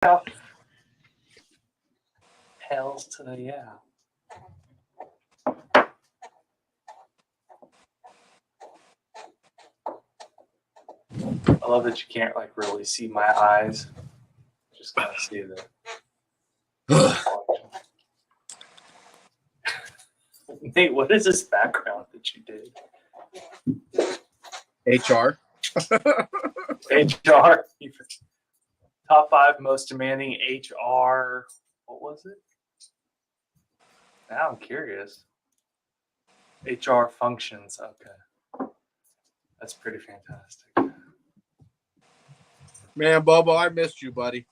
Hells to the yeah. I love that you can't like really see my eyes. Just kind of see the. Nate, what is this background that you did? HR. HR. Top 5 most demanding HR. What was it? Now I'm curious. HR functions. Okay. That's pretty fantastic. Man, Bobo, I missed you, buddy.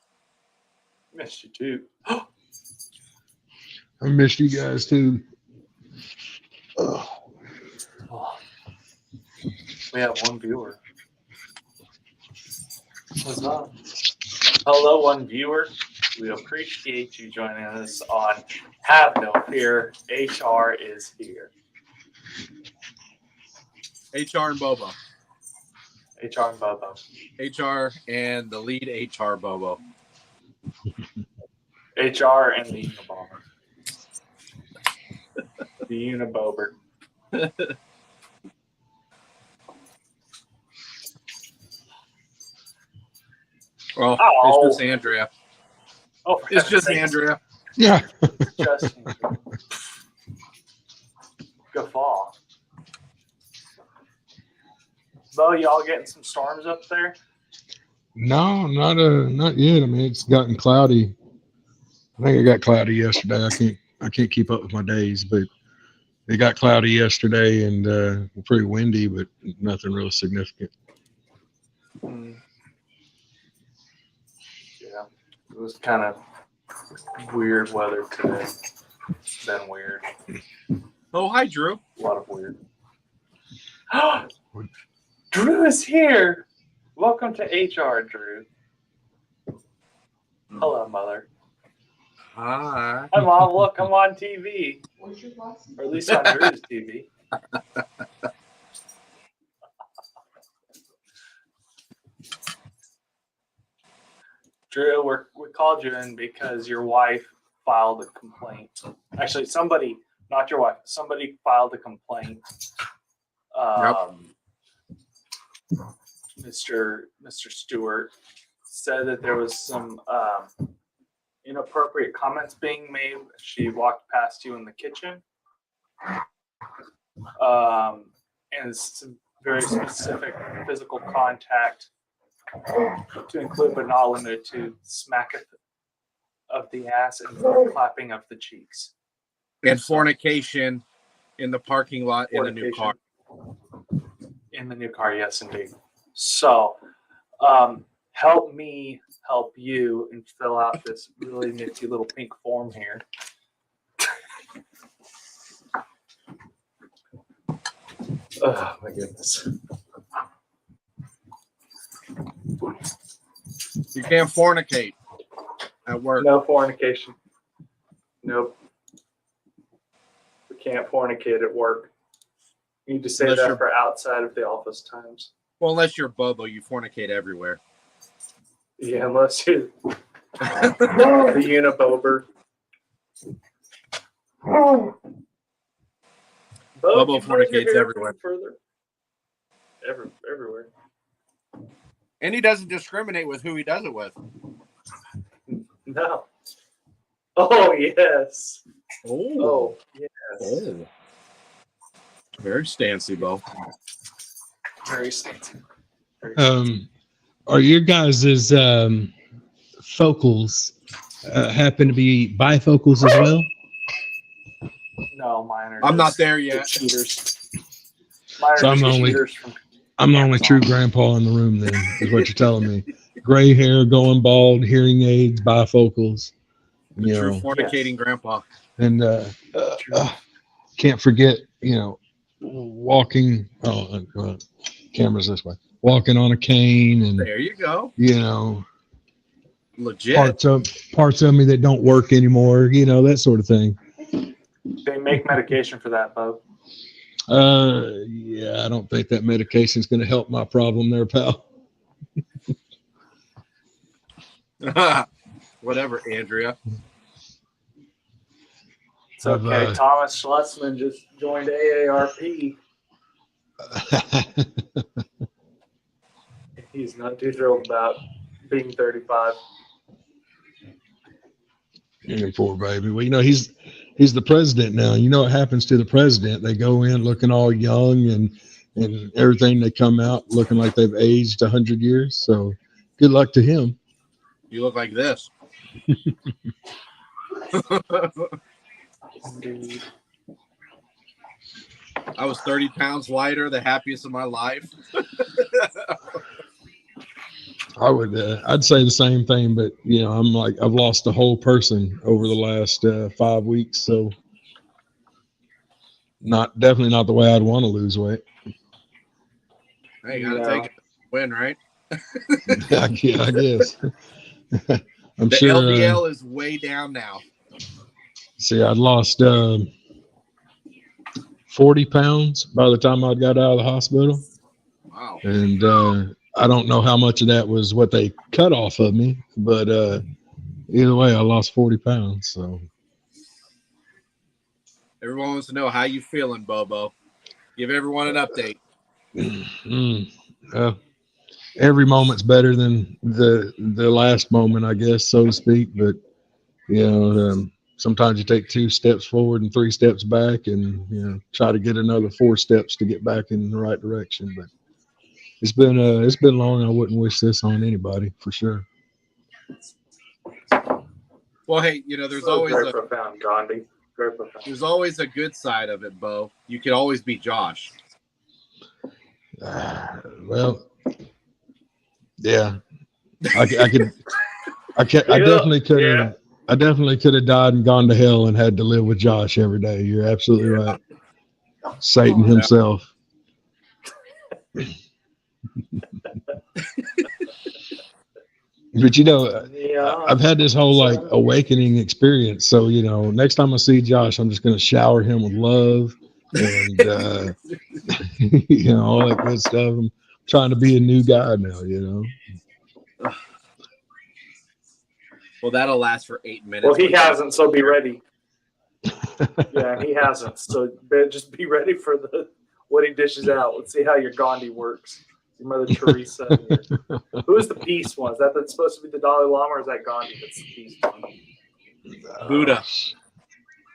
Missed you too. I missed you guys too. Oh. We have one viewer. What's up? Hello, one viewer. We appreciate you joining us on Have No Fear. HR is here. HR and Bobo. HR and Bobo. HR and the lead HR Bobo. HR and the Unabomber. The Unabober. Oh, it's just Andrea. Oh, it's just Andrea. Yeah. Just Guffaw. Bo, y'all getting some storms up there? No, not yet. I mean, it's gotten cloudy. I think it got cloudy yesterday. I can't keep up with my days, but it got cloudy yesterday and pretty windy, but nothing real significant. Yeah, it was kind of weird weather today. It's been weird. Oh, hi, Drew. A lot of weird. Drew is here. Welcome to HR, Drew. Hello, Mother. Hi. Hi, Mom. Look, I'm on TV. Or at least on Drew's TV. Drew, we called you in because your wife filed a complaint. Actually, somebody, not your wife, somebody filed a complaint. Mr. Stewart said that there was some inappropriate comments being made. She walked past you in the kitchen. And some very specific physical contact to include but not limited to smack of the ass and clapping of the cheeks. And fornication in the parking lot in a new car. In the new car, yes, indeed. So, help me help you and fill out this really nifty little pink form here. Oh, my goodness. You can't fornicate at work. No fornication. Nope. We can't fornicate at work. You need to say that for outside of the office times. Well, unless you're Bobo, you fornicate everywhere. Yeah, unless you're the Unabober. Bobo fornicates everywhere. Further? Everywhere. And he doesn't discriminate with who he does it with. No. Oh, yes. Oh, yes. Oh. Very stancy, Bo. Very stancy. Are your guys' focals happen to be bifocals as well? No, mine are. I'm not there yet. Cheaters. Mine are So I'm the only true grandpa in the room. Then is what you're telling me. Gray hair, going bald, hearing aids, bifocals. The true fornicating grandpa. And can't forget, walking. Oh, camera's this way. Walking on a cane, and there you go. Legit parts of me that don't work anymore. That sort of thing. They make medication for that, Bo. Yeah, I don't think that medication's going to help my problem there, pal. Whatever, Andrea. It's okay. Thomas Schlussman just joined AARP. He's not too thrilled about being 35. Poor baby. Well, you know, he's the president now. You know what happens to the president? They go in looking all young and everything. They come out looking like they've aged 100 years. So good luck to him. You look like this. Indeed. I was 30 pounds lighter, the happiest of my life. I'd say the same thing, but you know, I'm like, I've lost a whole person over the last 5 weeks. So definitely not the way I'd want to lose weight. Hey, you gotta take it to win, right? I guess. I'm the sure LDL is way down now. See, I'd lost 40 pounds by the time I got out of the hospital. Wow. And I don't know how much of that was what they cut off of me, but either way, I lost 40 pounds. So everyone wants to know how you feeling, Bobo. Give everyone an update. Every moment's better than the last moment, I guess, so to speak. But you know, sometimes you take 2 steps forward and 3 steps back, and you know, try to get another 4 steps to get back in the right direction. But it's been long. I wouldn't wish this on anybody for sure. Well, hey, you know, there's So always very profound, Gandhi. Very profound. there's always a good side of it, Bo. You could always be Josh. Well, yeah, I definitely could have. Yeah. I definitely could have died and gone to hell and had to live with Josh every day. You're absolutely right. Satan himself. But you know, I've had this whole like awakening experience. So you know, next time I see Josh, I'm just going to shower him with love and you know, all that good stuff. I'm trying to be a new guy now. You know. Well, that'll last for 8 minutes. Well, he hasn't, so be ready. Yeah, he hasn't. So just be ready for what he dishes out. Let's see how your Gandhi works. Your Mother Teresa. Who's the peace one? Is that's supposed to be the Dalai Lama, or is that Gandhi that's the peace one? Buddha.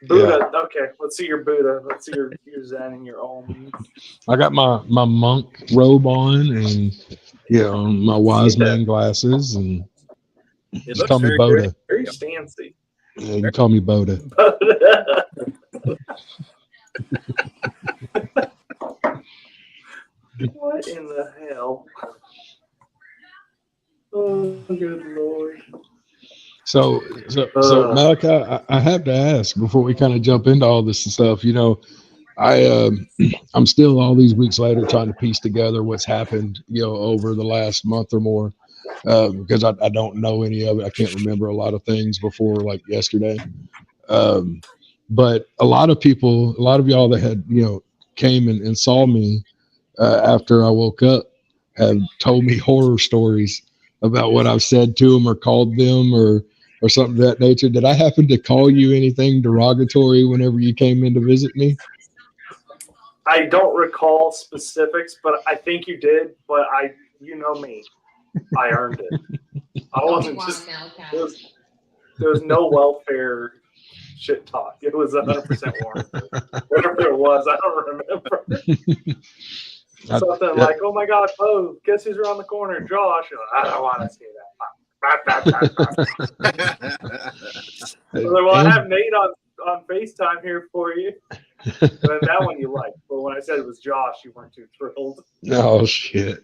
Buddha. Yeah. Okay, let's see your Buddha. Let's see your Zen and your Om. I got my monk robe on, and you know, my wise man glasses, and just call me Boda. Very stancy. Yeah, you call me Boda. What in the hell? Oh, good Lord. So Malachi, I have to ask before we kind of jump into all this stuff. You know, I'm still all these weeks later trying to piece together what's happened, you know, over the last month or more, because I don't know any of it. I can't remember a lot of things before like yesterday. But a lot of y'all that had, you know, came and saw me after I woke up have told me horror stories about what I've said to them or called them or something of that nature. Did I happen to call you anything derogatory whenever you came in to visit me? I don't recall specifics, but I think you did. But you know me, I earned it. I wasn't just. There was no welfare shit talk. It was 100% warranted. Whatever it was, I don't remember. Something like, "Oh my God, oh, guess who's around the corner, Josh?" I don't want to say that. Well, I have Nate on FaceTime here for you. And that one you liked, but when I said it was Josh, you weren't too thrilled. Oh shit!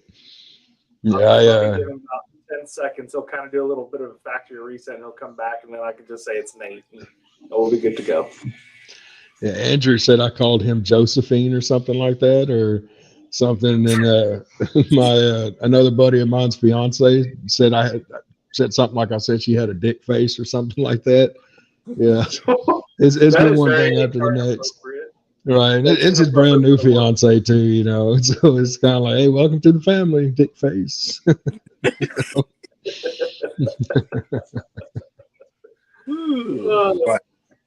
Yeah, give him about 10 seconds. He'll kind of do a little bit of a factory reset, and he'll come back, and then I can just say it's Nate, and we'll be good to go. Yeah, Andrew said I called him Josephine or something like that, or something. And my another buddy of mine's fiance said I said something like I said she had a dick face or something like that. Yeah, it's been one thing after the next. Right, it's his brand new fiance too, you know. So it's kind of like, hey, welcome to the family, dick face. But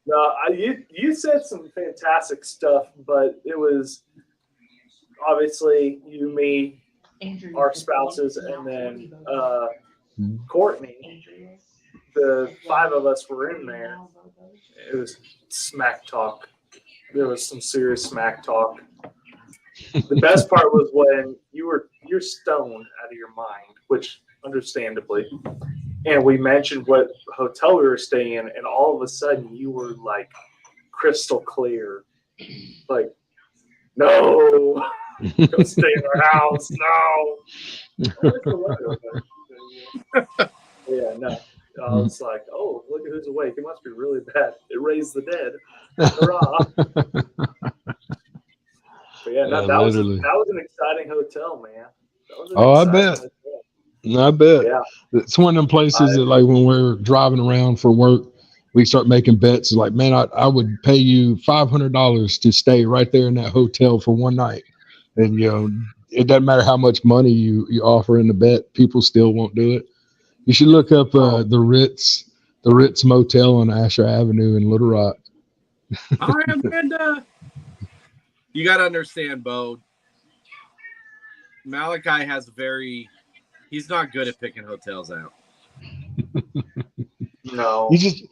No, you said some fantastic stuff, but it was obviously you, me, our spouses, and then Courtney. The 5 of us were in there. It was smack talk. There was some serious smack talk. The best part was when you're stoned out of your mind, which understandably, and we mentioned what hotel we were staying in, and all of a sudden you were like crystal clear, like, no, go stay in our house, no. Yeah, no. I was like, oh, look at who's awake. It must be really bad. It raised the dead. Hurrah. But yeah, that was an exciting hotel, man. I bet. I bet. Yeah. It's one of them places that, like, when we're driving around for work, we start making bets. Like, man, I would pay you $500 to stay right there in that hotel for one night. And, it doesn't matter how much money you offer in the bet, people still won't do it. You should look up the Ritz Motel on Asher Avenue in Little Rock. You got to understand, Bo. Malachi he's not good at picking hotels out. No. You just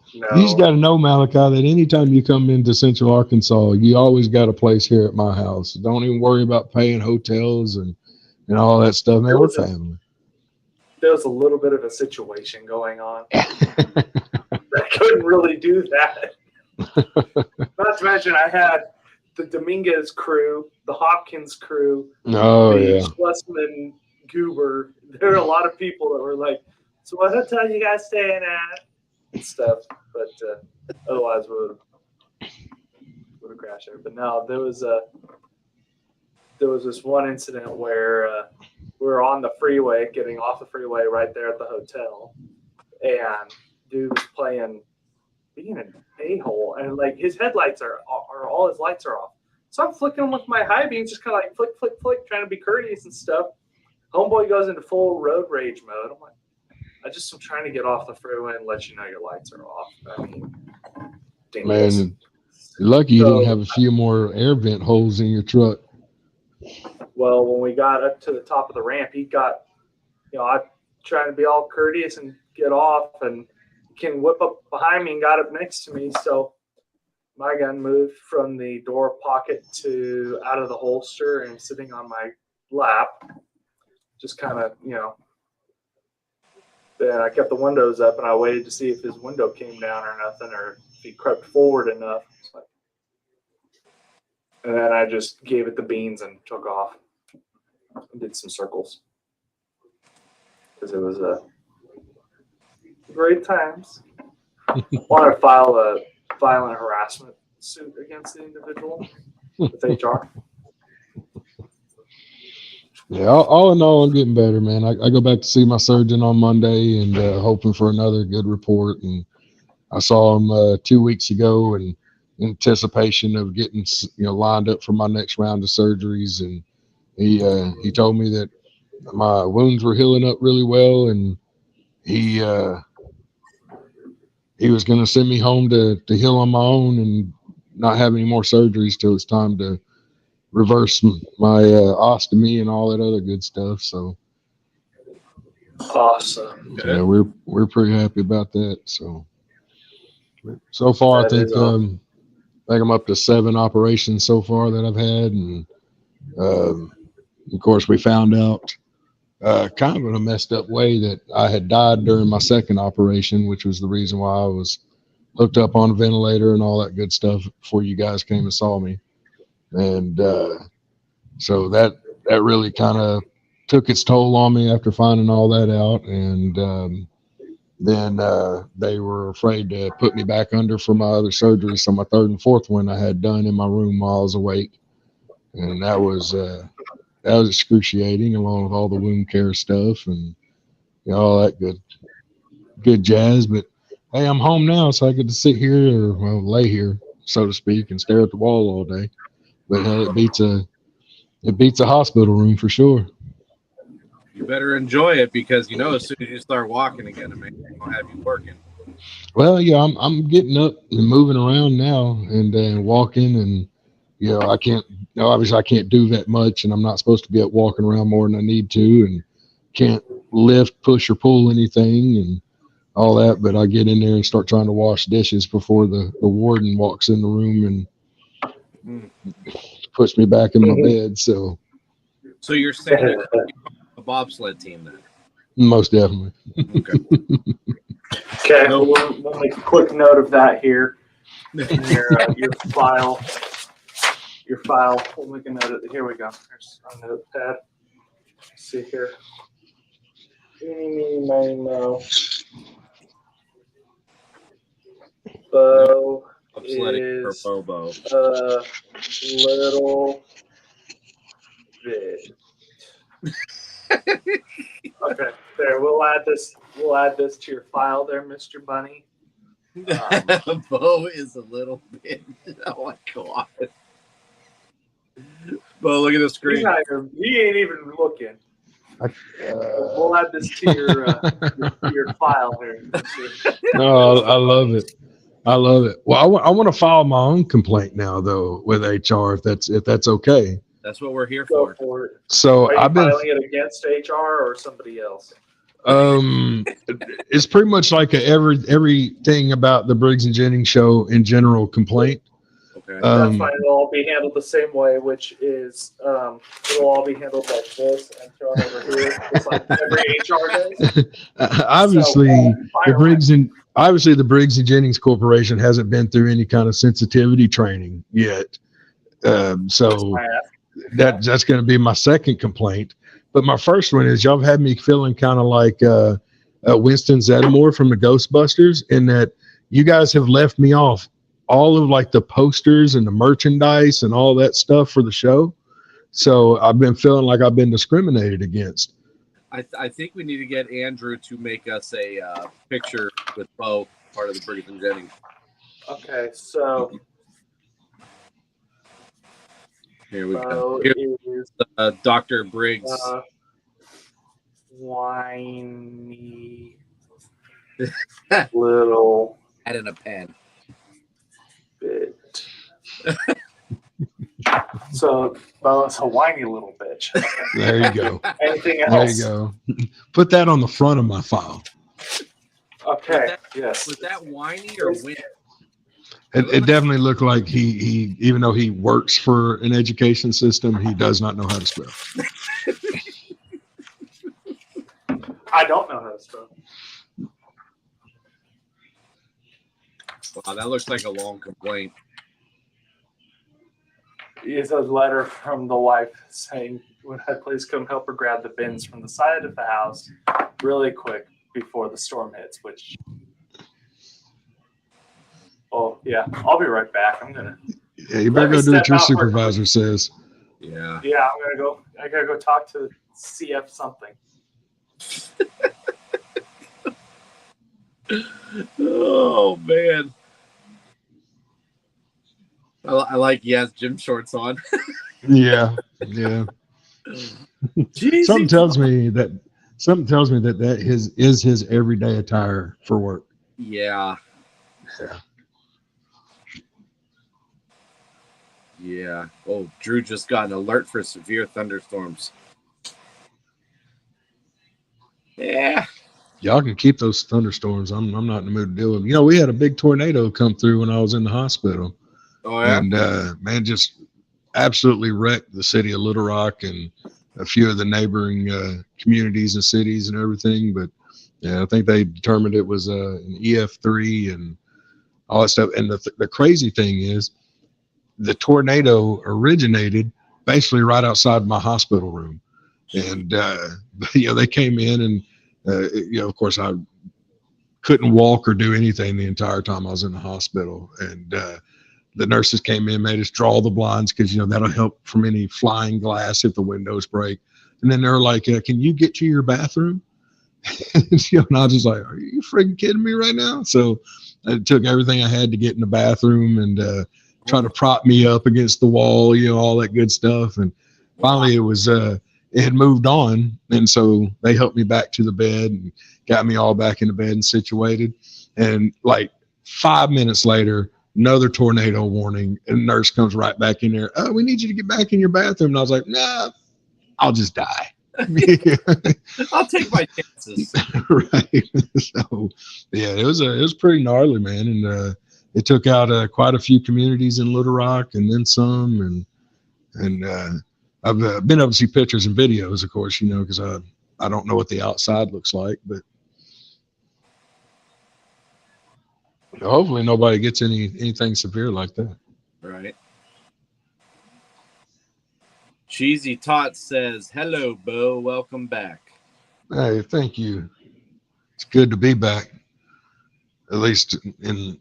got to know, Malachi, that anytime you come into Central Arkansas, you always got a place here at my house. Don't even worry about paying hotels and all that stuff, man. We're family. There was a little bit of a situation going on. I couldn't really do that. Not to mention, I had the Dominguez crew, the Hopkins crew, the Schlesman Goober. There were a lot of people that were like, so what hotel you guys staying at? And stuff. But otherwise, we would have crashed there. But no, there was this one incident where we were on the freeway, getting off the freeway right there at the hotel, and dude was being an a-hole, and like his headlights are all his lights are off. So I'm flicking them with my high beam, just kind of like flick, flick, flick, trying to be courteous and stuff. Homeboy goes into full road rage mode. I'm like, I'm trying to get off the freeway and let you know your lights are off. I mean, dangerous. Man, you're lucky you didn't have a few more air vent holes in your truck. Well, when we got up to the top of the ramp, he got, I'm trying to be all courteous and get off, and Ken whip up behind me and got up next to me. So my gun moved from the door pocket to out of the holster and sitting on my lap. Just kind of, then I kept the windows up and I waited to see if his window came down or nothing, or if he crept forward enough. And then I just gave it the beans and took off and did some circles. Because it was great times. Want to file a violent harassment suit against the individual with HR. Yeah, all in all, I'm getting better, man. I go back to see my surgeon on Monday and hoping for another good report. And I saw him 2 weeks ago, and in anticipation of getting lined up for my next round of surgeries. And he told me that my wounds were healing up really well, and he was going to send me home to heal on my own and not have any more surgeries till it's time to reverse my ostomy and all that other good stuff. So awesome. Yeah, we're pretty happy about that. So far, I think awesome. I think I'm up to 7 operations so far that I've had, and of course we found out kind of in a messed up way that I had died during my second operation, which was the reason why I was hooked up on a ventilator and all that good stuff before you guys came and saw me. And so that really kind of took its toll on me after finding all that out. And then they were afraid to put me back under for my other surgery. So my third and fourth one I had done in my room while I was awake. And that was excruciating, along with all the wound care stuff and all that good jazz. But hey, I'm home now, so I get to sit here, or lay here, so to speak, and stare at the wall all day. But it beats a hospital room for sure. You better enjoy it, because as soon as you start walking again, man, I'll have you working. Well, yeah, I'm getting up and moving around now and walking, and I can't. Obviously, I can't do that much, and I'm not supposed to be up walking around more than I need to, and can't lift, push, or pull anything, and all that. But I get in there and start trying to wash dishes before the warden walks in the room and puts me back in my bed. So you're saying you're a bobsled team then? Most definitely. Okay. Okay, we'll make a quick note of that here in your file. Your file. We'll make a note of it. Here we go. There's a notepad. Let's see here. Bo is Bobo. a little bit. Okay, there. We'll add this to your file there, Mr. Bunny. Bo is a little bit. Oh my god. Bo, look at the screen. He ain't even looking. We'll add this to your file here. Oh, I love it. I love it. Well, I want to file my own complaint now, though, with HR, if that's okay. That's what we're here Go for. for it. So I've been filing it against HR or somebody else. It's pretty much like everything about the Briggs and Jennings Show in general complaint. Okay. That's fine. It'll all be handled the same way, which is it'll all be handled like this and thrown over here, just like every HR does. Obviously, the Briggs and Jennings Corporation hasn't been through any kind of sensitivity training yet. So that's going to be my second complaint. But my first one is y'all have had me feeling kind of like Winston Zeddemore from the Ghostbusters, in that you guys have left me off all of like the posters and the merchandise and all that stuff for the show. So I've been feeling like I've been discriminated against. I think we need to get Andrew to make us a picture with Bo, part of the Briggs and Jennings. Okay, so here we go. Here's Dr. Briggs. Whiny little Add in a pen. bit. So, well, it's a whiny little bitch. Okay. There you go. Anything else? There you go. Put that on the front of my file. Okay. Yes. Was that whiny or win? It definitely looked like he even though he works for an education system, he does not know how to spell. I don't know how to spell. Wow, that looks like a long complaint. It's a letter from the wife saying, "Would I please come help her grab the bins from the side of the house really quick before the storm hits?" Which, oh yeah, I'll be right back. I'm gonna. Yeah, you better go do what your supervisor says. Yeah. Yeah, I gotta go talk to CF something. Oh man. I like he has gym shorts on. Yeah. Jeez, Something tells me that is his everyday attire for work. Yeah. Yeah. Oh, Drew just got an alert for severe thunderstorms. Yeah. Y'all can keep those thunderstorms. I'm not in the mood to deal with them. You know, we had a big tornado come through when I was in the hospital. Oh yeah. And man, just absolutely wrecked the city of Little Rock and a few of the neighboring communities and cities and everything. But yeah, I think they determined it was an EF3 and all that stuff. And the crazy thing is, the tornado originated basically right outside my hospital room. And they came in and of course I couldn't walk or do anything the entire time I was in the hospital. And the nurses came in, made us draw the blinds because that'll help from any flying glass if the windows break. And then they're like, "Can you get to your bathroom?" And I was just like, "Are you freaking kidding me right now?" So I took everything I had to get in the bathroom and try to prop me up against the wall, all that good stuff. And finally it had moved on. And so they helped me back to the bed and got me all back in the bed and situated. And like 5 minutes later, another tornado warning, and nurse comes right back in there. Oh, we need you to get back in your bathroom. And I was like, nah, I'll just die. I'll take my chances. Right. So yeah, it was pretty gnarly, man. And it took out quite a few communities in Little Rock and then some. And I've been able to see pictures and videos, of course, because I don't know what the outside looks like, but hopefully nobody gets anything severe like that. Right. Cheesy Tot says, "Hello, Bo. Welcome back." Hey, thank you. It's good to be back, at least in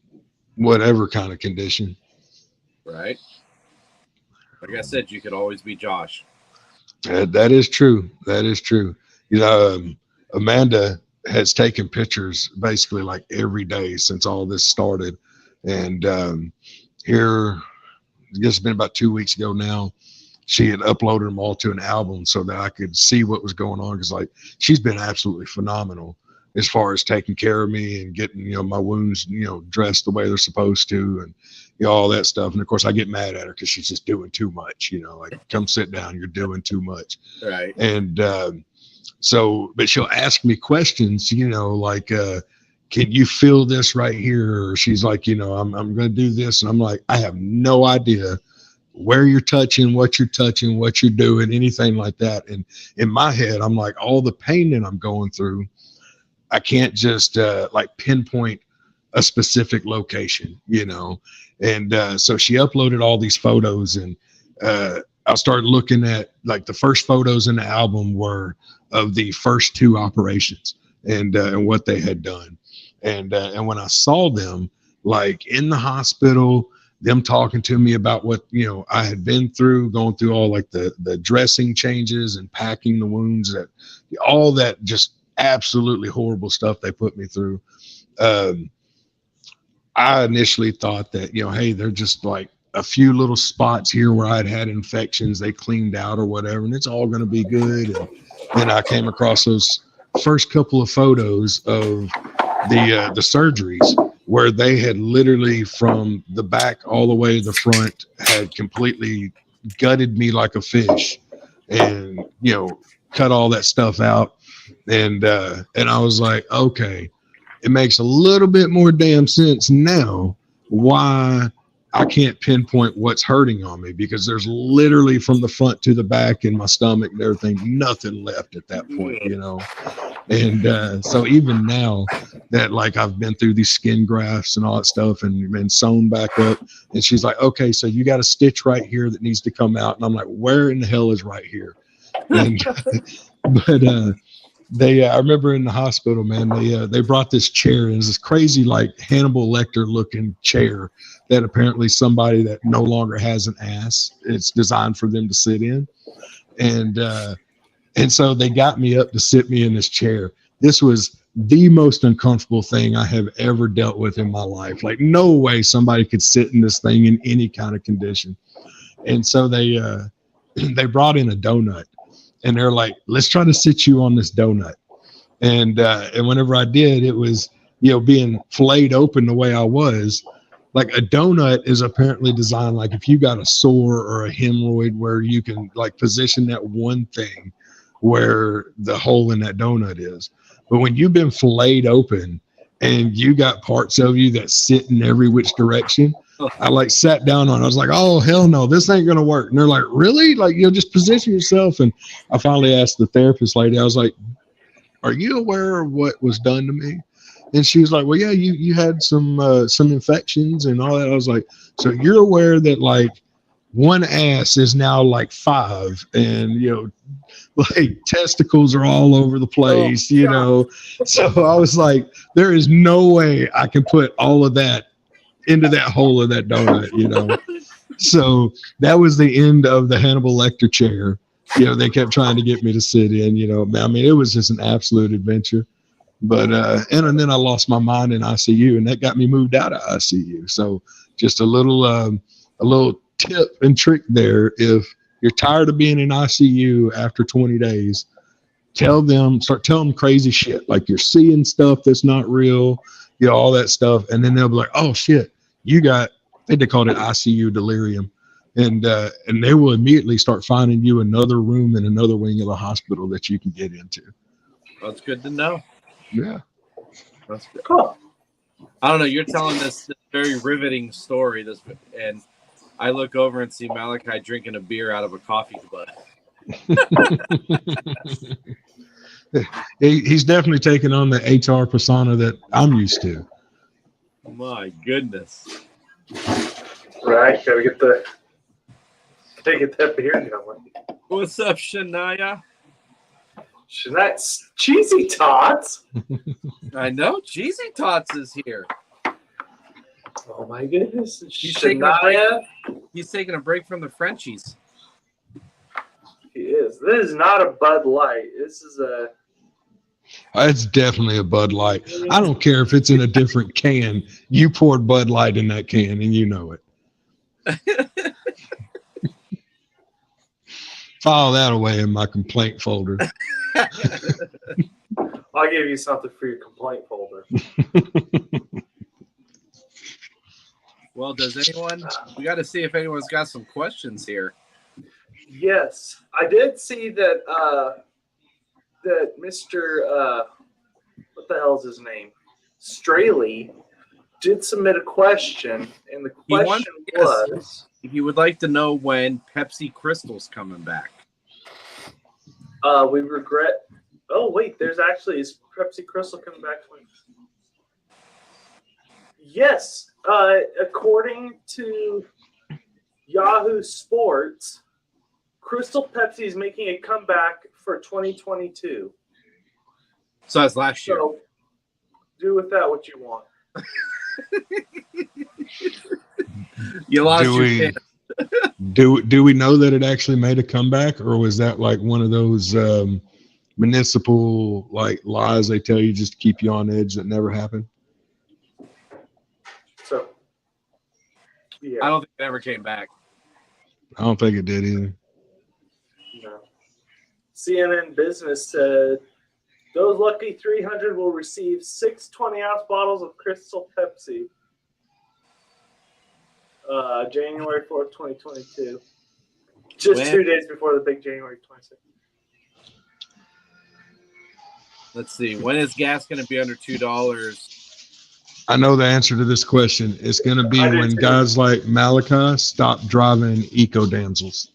whatever kind of condition. Right. Like I said, you could always be Josh. That is true. That is true. Amanda has taken pictures basically like every day since all this started. And here, I guess it's been about 2 weeks ago now, she had uploaded them all to an album so that I could see what was going on. Because like she's been absolutely phenomenal as far as taking care of me and getting, my wounds, dressed the way they're supposed to, and all that stuff. And of course I get mad at her because she's just doing too much, like, come sit down, you're doing too much. Right. And so, but she'll ask me questions, like, can you feel this right here? Or she's like, I'm going to do this. And I'm like, I have no idea where you're touching, what you're doing, anything like that. And in my head, I'm like, all the pain that I'm going through, I can't just like pinpoint a specific location, And so she uploaded all these photos, and I started looking at, like, the first photos in the album were of the first 2 operations and what they had done. And when I saw them, like, in the hospital, them talking to me about what, I had been through, going through all like the dressing changes and packing the wounds, that all that just absolutely horrible stuff they put me through. I initially thought that, hey, they're just like a few little spots here where I'd had infections they cleaned out or whatever, and it's all going to be good. And then I came across those first couple of photos of the surgeries where they had literally from the back all the way to the front had completely gutted me like a fish and, cut all that stuff out. And I was like, okay, it makes a little bit more damn sense now why I can't pinpoint what's hurting on me, because there's literally from the front to the back in my stomach and everything, nothing left at that point, And so even now that, like, I've been through these skin grafts and all that stuff and been sewn back up, and she's like, okay, so you got a stitch right here that needs to come out. And I'm like, where in the hell is right here? And, but I remember in the hospital, man, they brought this chair, and it's this crazy, like, Hannibal Lecter looking chair that apparently somebody that no longer has an ass, it's designed for them to sit in. And so they got me up to sit me in this chair. This was the most uncomfortable thing I have ever dealt with in my life. Like, no way somebody could sit in this thing in any kind of condition. And so they brought in a donut, and they're like, let's try to sit you on this donut. And whenever I did, it was, being filleted open the way I was. Like, a donut is apparently designed, like, if you got a sore or a hemorrhoid, where you can, like, position that one thing where the hole in that donut is. But when you've been filleted open and you got parts of you that sit in every which direction, I, like, sat down on it. I was like, oh, hell no, this ain't going to work. And they're like, really? Like, just position yourself. And I finally asked the therapist lady, I was like, are you aware of what was done to me? And she was like, well, yeah, you had some infections and all that. I was like, so you're aware that, like, one ass is now like 5, and, like, testicles are all over the place, So I was like, there is no way I can put all of that into that hole of that donut, So that was the end of the Hannibal Lecter chair. They kept trying to get me to sit in, I mean, it was just an absolute adventure. But and then I lost my mind in ICU, and that got me moved out of ICU. So just a little tip and trick there: if you're tired of being in ICU after 20 days, start telling them crazy shit, like you're seeing stuff that's not real, all that stuff. And then they'll be like, oh shit, you got, I think they called it ICU delirium. And they will immediately start finding you another room in another wing of the hospital that you can get into. That's good to know. Yeah. That's good. Cool. I don't know. You're telling this very riveting story. And I look over and see Malachi drinking a beer out of a coffee mug. He's definitely taken on the HR persona that I'm used to. My goodness. Right, gotta get that beer going. What's up, Shania? That's Cheesy Tots. I know. Cheesy Tots is here. Oh my goodness. He's taking a break. Shania. He's taking a break from the Frenchies. He is. This is not a Bud Light. This is a. It's definitely a Bud Light. I don't care if it's in a different can. You poured Bud Light in that can, and you know it. File that away in my complaint folder. I'll give you something for your complaint folder. Well, does anyone? We got to see if anyone's got some questions here. Yes, I did see that. That Mr. What the hell's his name? Straley did submit a question, and the question was, if you would like to know when Pepsi Crystal's coming back. we regret. Oh wait, there's actually is Pepsi Crystal coming back? Yes, according to Yahoo Sports, Crystal Pepsi is making a comeback for 2022. So that's last year. So do with that what you want. You lost your chance. Do we know that it actually made a comeback, or was that like one of those municipal like lies they tell you just to keep you on edge that never happened? So yeah, I don't think it ever came back. I don't think it did either. no. CNN Business said those lucky 300 will receive 6 20-ounce bottles of Crystal Pepsi. January 4th, 2022. Just 2 days before the big January 26th. Let's see. When is gas going to be under $2? I know the answer to this question. It's going to be when guys like Malachi stop driving eco damsels.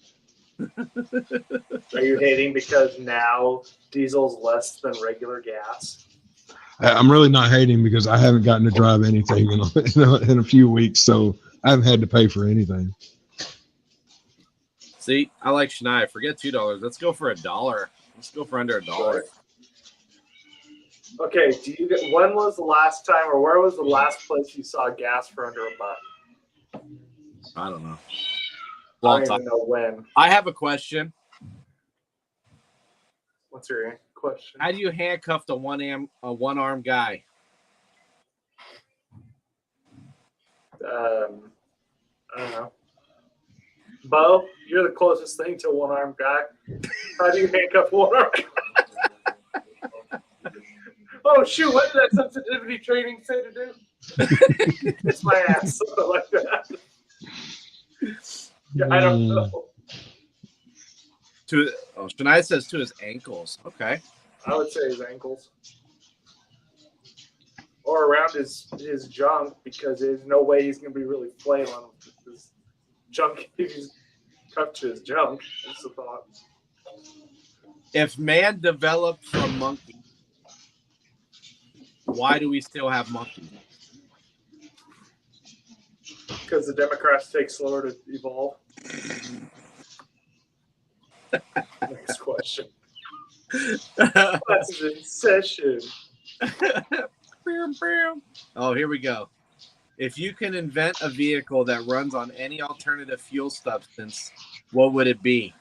Are you hating because now diesel's less than regular gas? I'm really not hating because I haven't gotten to drive anything in a few weeks, so I haven't had to pay for anything. See, I like Shania. Forget $2. Let's go for $1. Let's go for under $1. Okay, when was the last time, or where was the last place you saw gas for under $1? I don't know. I Long don't time. even know when. I have a question. What's your question? How do you handcuff a one-arm guy? I don't know. Bo, you're the closest thing to a one-armed guy. How do you handcuff a one-armed guy? Oh, shoot, what did that sensitivity training say to do? It's my ass, something like that. Yeah, I don't know. Shania says to his ankles. Okay. I would say his ankles. Or around his junk, because there's no way he's going to be really flailing his junk if he's cuffed to his junk. That's the thought. If man developed from monkey, why do we still have monkeys? Because the Democrats take slower to evolve. Next question. That's in session. Oh, here we go. If you can invent a vehicle that runs on any alternative fuel substance, what would it be?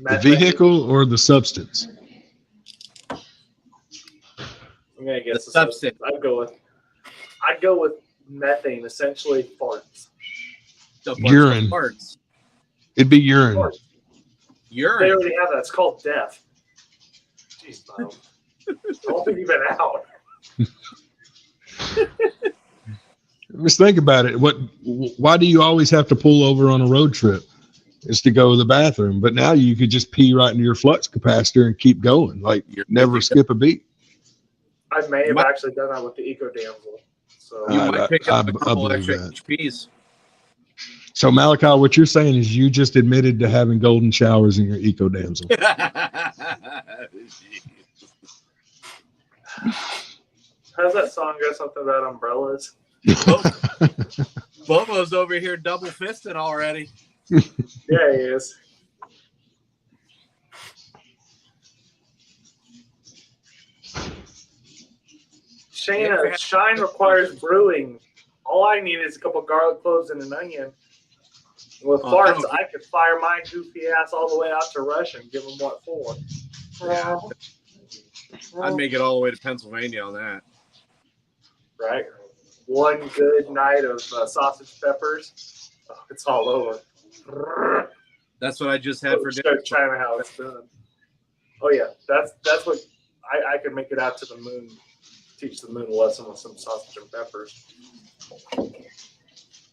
The vehicle or the substance? I'm gonna guess the substance. I'd go with methane, essentially farts. So urine. Farts. It'd be urine. Farts. Urine. They already have that. It's called death. Jeez, Bob. I don't think you've been out. Just think about it. Why do you always have to pull over on a road trip? It's to go to the bathroom. But now you could just pee right into your flux capacitor and keep going. Like never skip a beat. I may have actually done that with the Eco Damsel. So You might pick up a I couple believe extra that. HPs. So Malachi, what you're saying is you just admitted to having golden showers in your Eco Damsel. how's that song go? Something about umbrellas? Bobo's over here double fisting already. Yeah, he is. Shayna, shine requires brewing. All I need is a couple garlic cloves and an onion. With farts, I could fire my goofy ass all the way out to Russia and give them what for. Yeah. I'd make it all the way to Pennsylvania on that. Right? One good night of sausage peppers. Oh, it's all over. That's what I just had for dinner. Show China how it's done. Oh yeah, that's what I could make it out to the moon. Teach the moon a lesson with some sausage and peppers.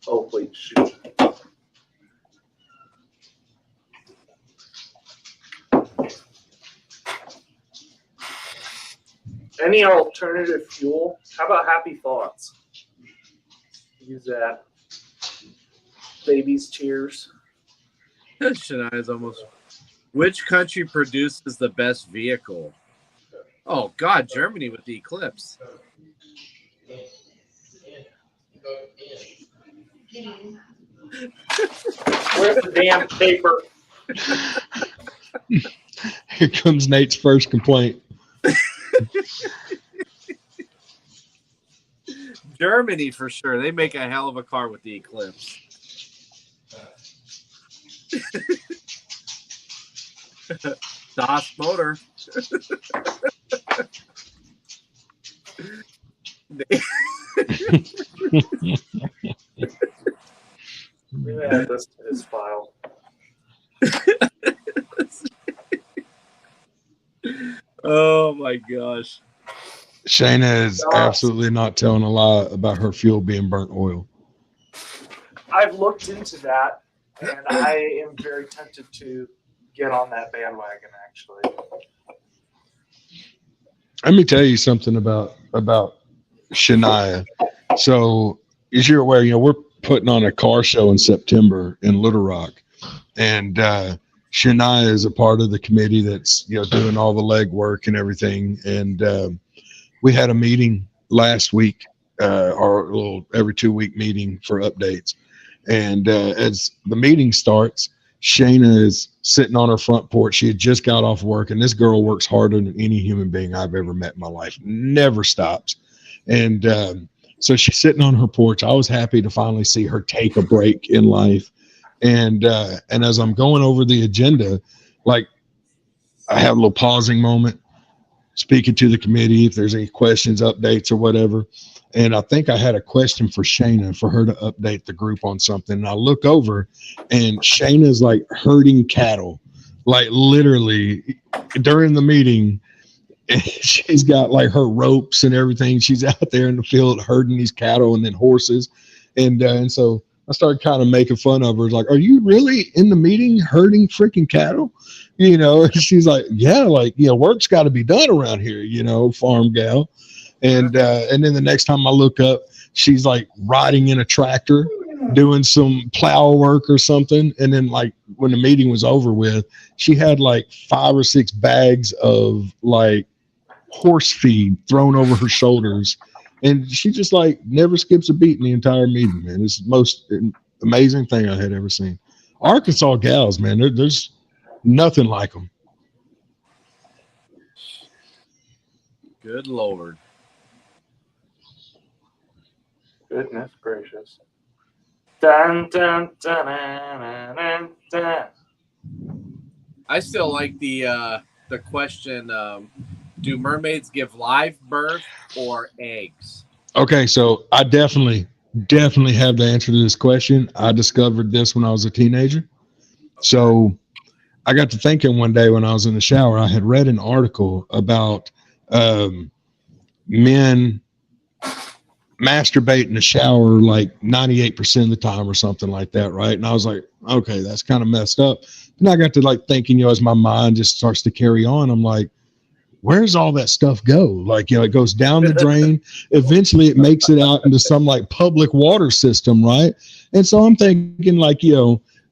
Oh please shoot. Any alternative fuel? How about Happy Thoughts? Use that. Babies' tears. Shania's almost. Which country produces the best vehicle? Oh God, Germany with the Eclipse. Where's the damn paper? Here comes Nate's first complaint. Germany for sure. They make a hell of a car with the Eclipse. Das Motor. Maybe I have this in his file. Oh my gosh. Shayna is absolutely not telling a lie about her fuel being burnt oil. I've looked into that, and I am very tempted to get on that bandwagon, actually. Let me tell you something about Shania. So, as you're aware, we're putting on a car show in September in Little Rock, and Shania is a part of the committee that's doing all the legwork and everything. And we had a meeting last week, our little every 2-week meeting for updates. And as the meeting starts, Shayna is sitting on her front porch. She had just got off work, and this girl works harder than any human being I've ever met in my life. Never stops. And so she's sitting on her porch. I was happy to finally see her take a break in life. And as I'm going over the agenda, like I have a little pausing moment, speaking to the committee if there's any questions, updates, or whatever. And I think I had a question for Shayna for her to update the group on something. And I look over, and Shayna's like herding cattle, like literally during the meeting. And she's got like her ropes and everything. She's out there in the field herding these cattle and then horses. And so I started kind of making fun of her. Like, are you really in the meeting herding freaking cattle? And she's like, yeah, work's got to be done around here, farm gal. And then the next time I look up, she's like riding in a tractor, doing some plow work or something. And then like when the meeting was over with, she had like 5 or 6 bags of like horse feed thrown over her shoulders. And she just like never skips a beat in the entire meeting, man. It's the most amazing thing I had ever seen. Arkansas gals, man, there's nothing like them. Good Lord. Goodness gracious. Dun, dun, dun, dun, dun, dun. I still like the question, do mermaids give live birth or eggs? Okay, so I definitely have the answer to this question. I discovered this when I was a teenager. So I got to thinking one day when I was in the shower, I had read an article about men masturbate in the shower like 98% of the time or something like that, right? And I was like, okay, that's kind of messed up. And I got to like thinking, as my mind just starts to carry on, I'm like, where's all that stuff go? Like, it goes down the drain. Eventually it makes it out into some like public water system, right? And so I'm thinking like,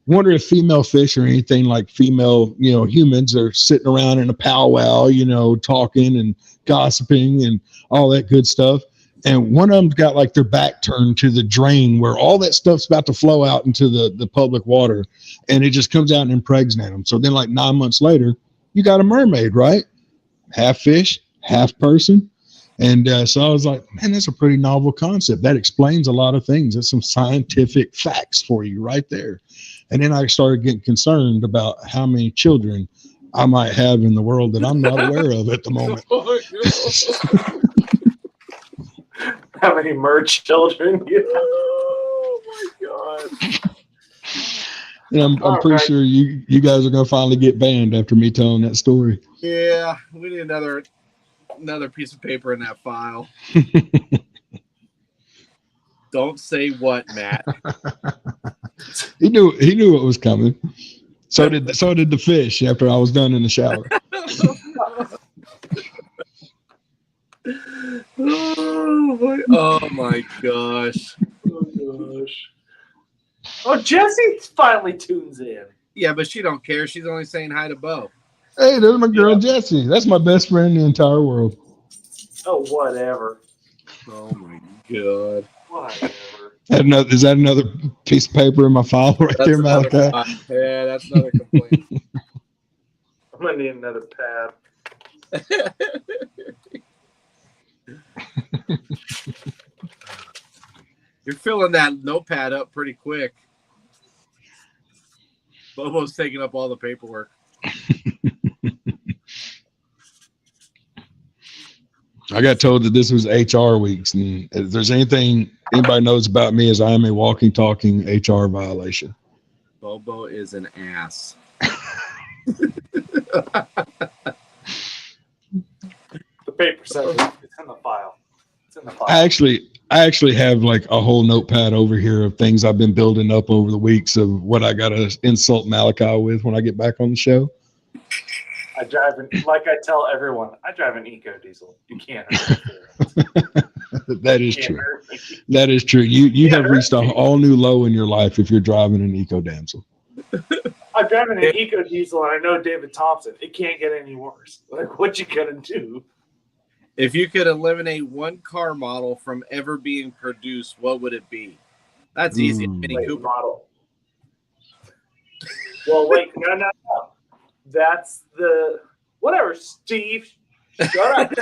wonder if female fish or anything like female, humans are sitting around in a powwow, talking and gossiping and all that good stuff. And one of them's got like their back turned to the drain where all that stuff's about to flow out into the public water, and it just comes out and impregnates them. So then like 9 months later, you got a mermaid, right? Half fish, half person. And so I was like, man, that's a pretty novel concept. That explains a lot of things. That's some scientific facts for you right there. And then I started getting concerned about how many children I might have in the world that I'm not aware of at the moment. How many merge children? Oh my god! And I'm pretty sure you guys are gonna finally get banned after me telling that story. Yeah, we need another piece of paper in that file. Don't say what, Matt. He knew what was coming. So did the fish after I was done in the shower. Oh my gosh. Oh, Jessie finally tunes in. Yeah, but she don't care. She's only saying hi to Bo. Hey, there's my girl Jessie. That's my best friend in the entire world. Oh, whatever. Oh my god. Whatever. Is that another piece of paper in my file right there, Malachi? Yeah, that's another complaint. I'm gonna need another pad. You're filling that notepad up pretty quick. Bobo's taking up all the paperwork. I got told that this was HR weeks, and if there's anything anybody knows about me, is I am a walking, talking HR violation. Bobo is an ass. The paper says it's in the file. It's in the file. I actually have like a whole notepad over here of things I've been building up over the weeks of what I got to insult Malachi with when I get back on the show. Like I tell everyone, I drive an eco diesel. You can't. That is true. That is true. You have reached an all new low in your life if you're driving an eco damsel. I'm driving an eco diesel, and I know David Thompson. It can't get any worse. Like, what you gonna do? If you could eliminate one car model from ever being produced, what would it be? That's easy. Mini Cooper model. Well, wait, no. That's the whatever, Steve. Shut up.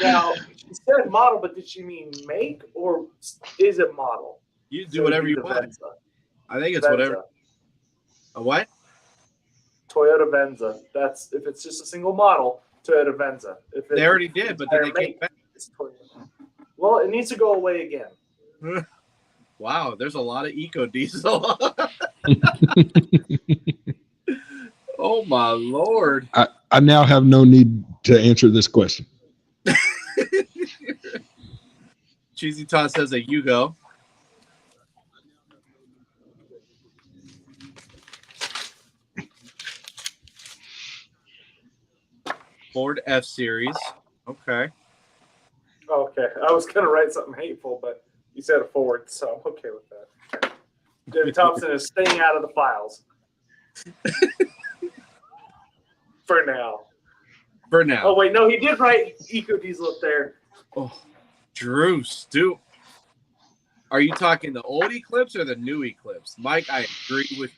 Now, she said model, but did she mean make or is it model? You do whatever you want. Venza. I think it's Venza. whatever. A what? Toyota Venza. That's if it's just a single model, Toyota Venza. If They already did, but then they came back. Well, it needs to go away again. Wow, there's a lot of eco diesel. Oh my Lord. I now have no need to answer this question. Cheesy Todd says a Yugo. Ford F-Series. Okay. Okay. I was going to write something hateful, but you said a Ford, so I'm okay with that. David Thompson is staying out of the files. For now. For now. Oh, wait. No, he did write Eco Diesel up there. Oh, Drew, Stu. Are you talking the old Eclipse or the new Eclipse? Mike, I agree with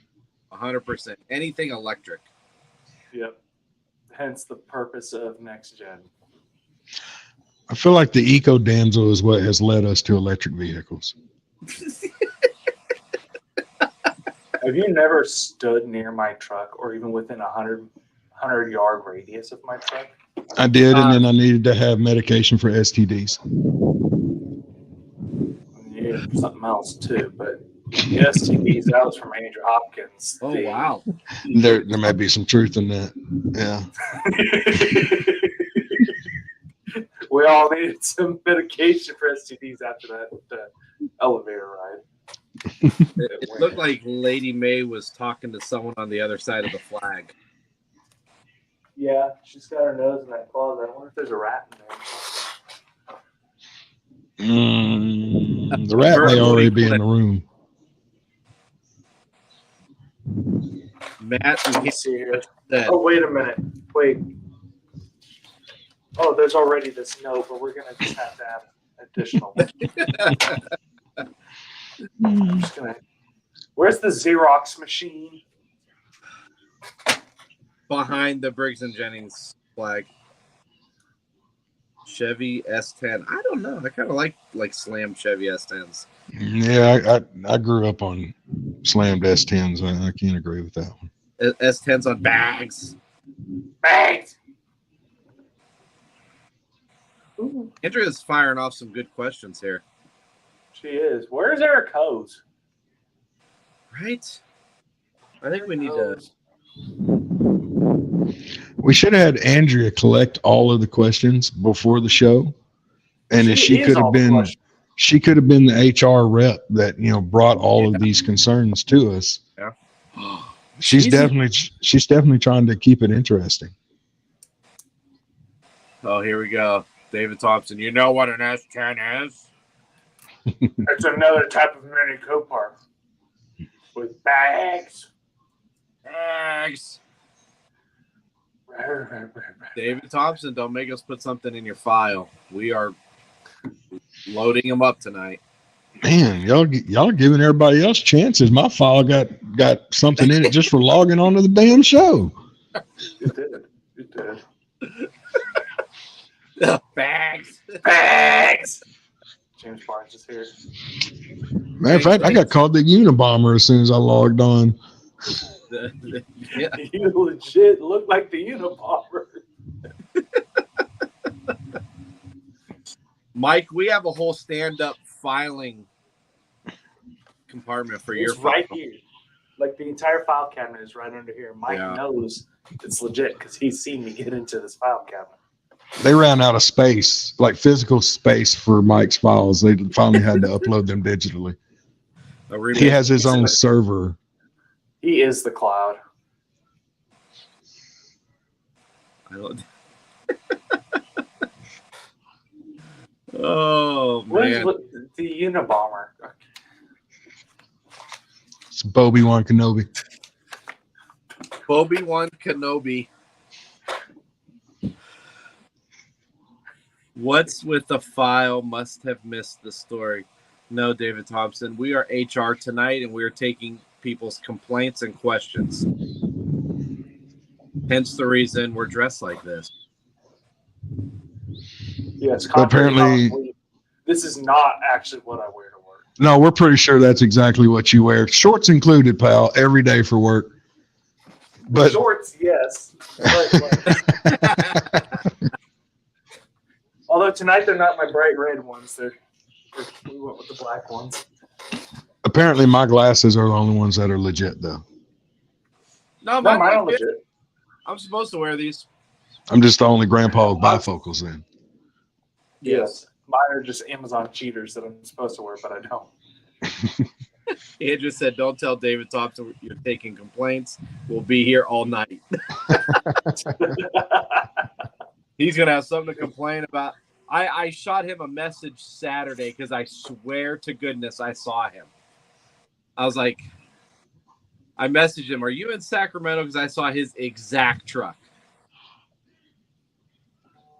100%. Anything electric. Yep. Hence the purpose of next gen. I feel like the eco damsel is what has led us to electric vehicles. Have you never stood near my truck or even within 100-yard radius of my truck? I did, and then I needed to have medication for STDs. Yeah, something else too, but the STDs, that was from Andrew Hopkins. Oh, wow. There may be some truth in that. Yeah. We all needed some medication for STDs after that elevator ride. It looked like Lady May was talking to someone on the other side of the flag. Yeah, she's got her nose in that closet. I wonder if there's a rat in there. The rat may already be in the room. Matt, we can't See here. that. Oh, wait a minute. Wait. Oh, there's already this note, but we're gonna just have to have additional. I'm just gonna. Where's the Xerox machine? Behind the Briggs and Jennings flag. Chevy S10. I don't know. I kind of like slam Chevy S10s. Yeah, I grew up on slammed S10s. I can't agree with that one. S10s on bags. Bags. Andrea is firing off some good questions here. She is. Where's Eric Hose? Right? I think we need to. We should have had Andrea collect all of the questions before the show, and she could have been the HR rep that brought all of these concerns to us. Yeah. She's definitely trying to keep it interesting. Oh, here we go. David Thompson. You know what an S10 is? It's another type of Mini Cooper with bags. Bags. David Thompson, don't make us put something in your file. We are loading them up tonight. Man, y'all giving everybody else chances. My file got something in it just for logging onto the damn show. It did. It did. Bags. Bags. James Barnes is here. Matter of fact, I got called the Unabomber as soon as I logged on. Yeah. You legit look like the Unabomber. Mike, we have a whole stand-up filing compartment for your It's right file. here. Like the entire file cabinet is right under here. Mike knows it's legit because he's seen me get into this file cabinet. They ran out of space, like physical space for Mike's files. They finally had to upload them digitally. He has his own server. He is the cloud. Oh, man. Where's the Unabomber? It's Obi-Wan Kenobi. Obi-Wan Kenobi. What's with the file? Must have missed the story. No, David Thompson. We are HR tonight, and we are taking people's complaints and questions. Hence the reason we're dressed like this. Yes, apparently, this is not actually what I wear to work. No, we're pretty sure that's exactly what you wear. Shorts included, pal, every day for work. But shorts, yes. But, although tonight they're not my bright red ones. We went with the black ones. Apparently, my glasses are the only ones that are legit, though. No, mine are legit. I'm supposed to wear these. I'm just the only grandpa with bifocals then. Yes. Mine are just Amazon cheaters that I'm supposed to wear, but I don't. Andrew said, don't tell David Thompson you're taking complaints. We'll be here all night. He's going to have something to complain about. I shot him a message Saturday because I swear to goodness I saw him. I was like, I messaged him, are you in Sacramento? Because I saw his exact truck.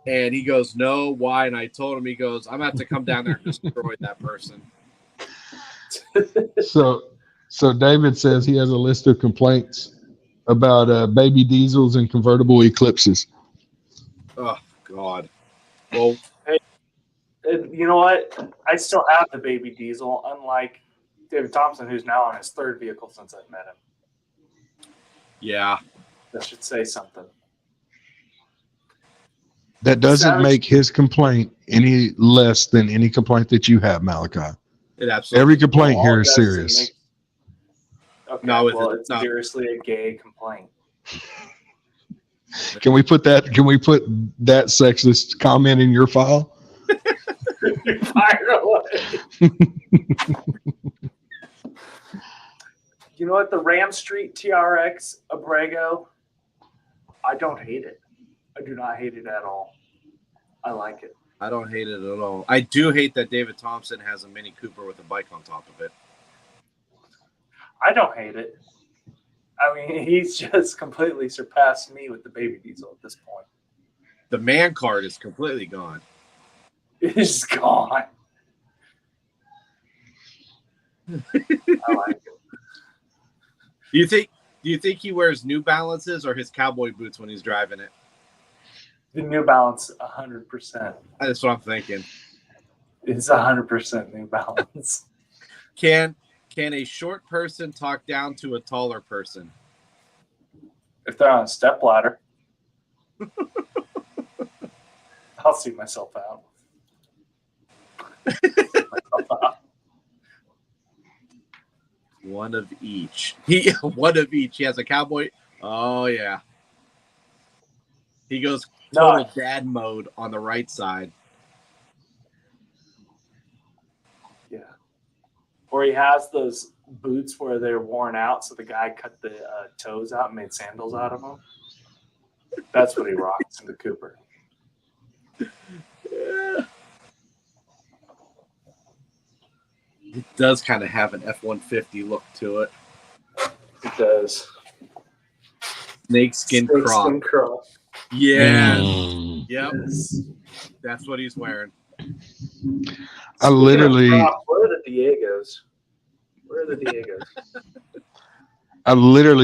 And he goes, no, why? And I told him, he goes, I'm going to have to come down there and destroy that person. So David says he has a list of complaints about baby diesels and convertible eclipses. Oh, God. Well, hey, you know what? I still have the baby diesel, unlike David Thompson, who's now on his third vehicle since I've met him. Yeah. That should say something. That doesn't make his complaint any less than any complaint that you have, Malachi. It absolutely. Every complaint here is serious. Okay, no, well, it's seriously a gay complaint. Can we put that sexist comment in your file? Fire away. You know what? The Ram Street TRX Abrego, I don't hate it. I do not hate it at all. I like it. I don't hate it at all. I do hate that David Thompson has a Mini Cooper with a bike on top of it. I don't hate it. I mean, he's just completely surpassed me with the baby diesel at this point. The man card is completely gone. It's gone. I like it. Do you think he wears New Balances or his cowboy boots when he's driving it? The New Balance, 100%. That's what I'm thinking. It's 100% New Balance. Can a short person talk down to a taller person? If they're on a stepladder, I'll see myself out. One of each. One of each. He has a cowboy. Oh yeah. He goes total dad mode on the right side. Yeah. Or he has those boots where they're worn out, so the guy cut the toes out and made sandals out of them. That's what he rocks in the Cooper. Yeah. It does kind of have an F-150 look to it. It does. Snakeskin crop. Snakeskin crop. Yeah. Mm. Yep. Yes. That's what he's wearing. I literally, Where are the Diegos? Where are the Diegos?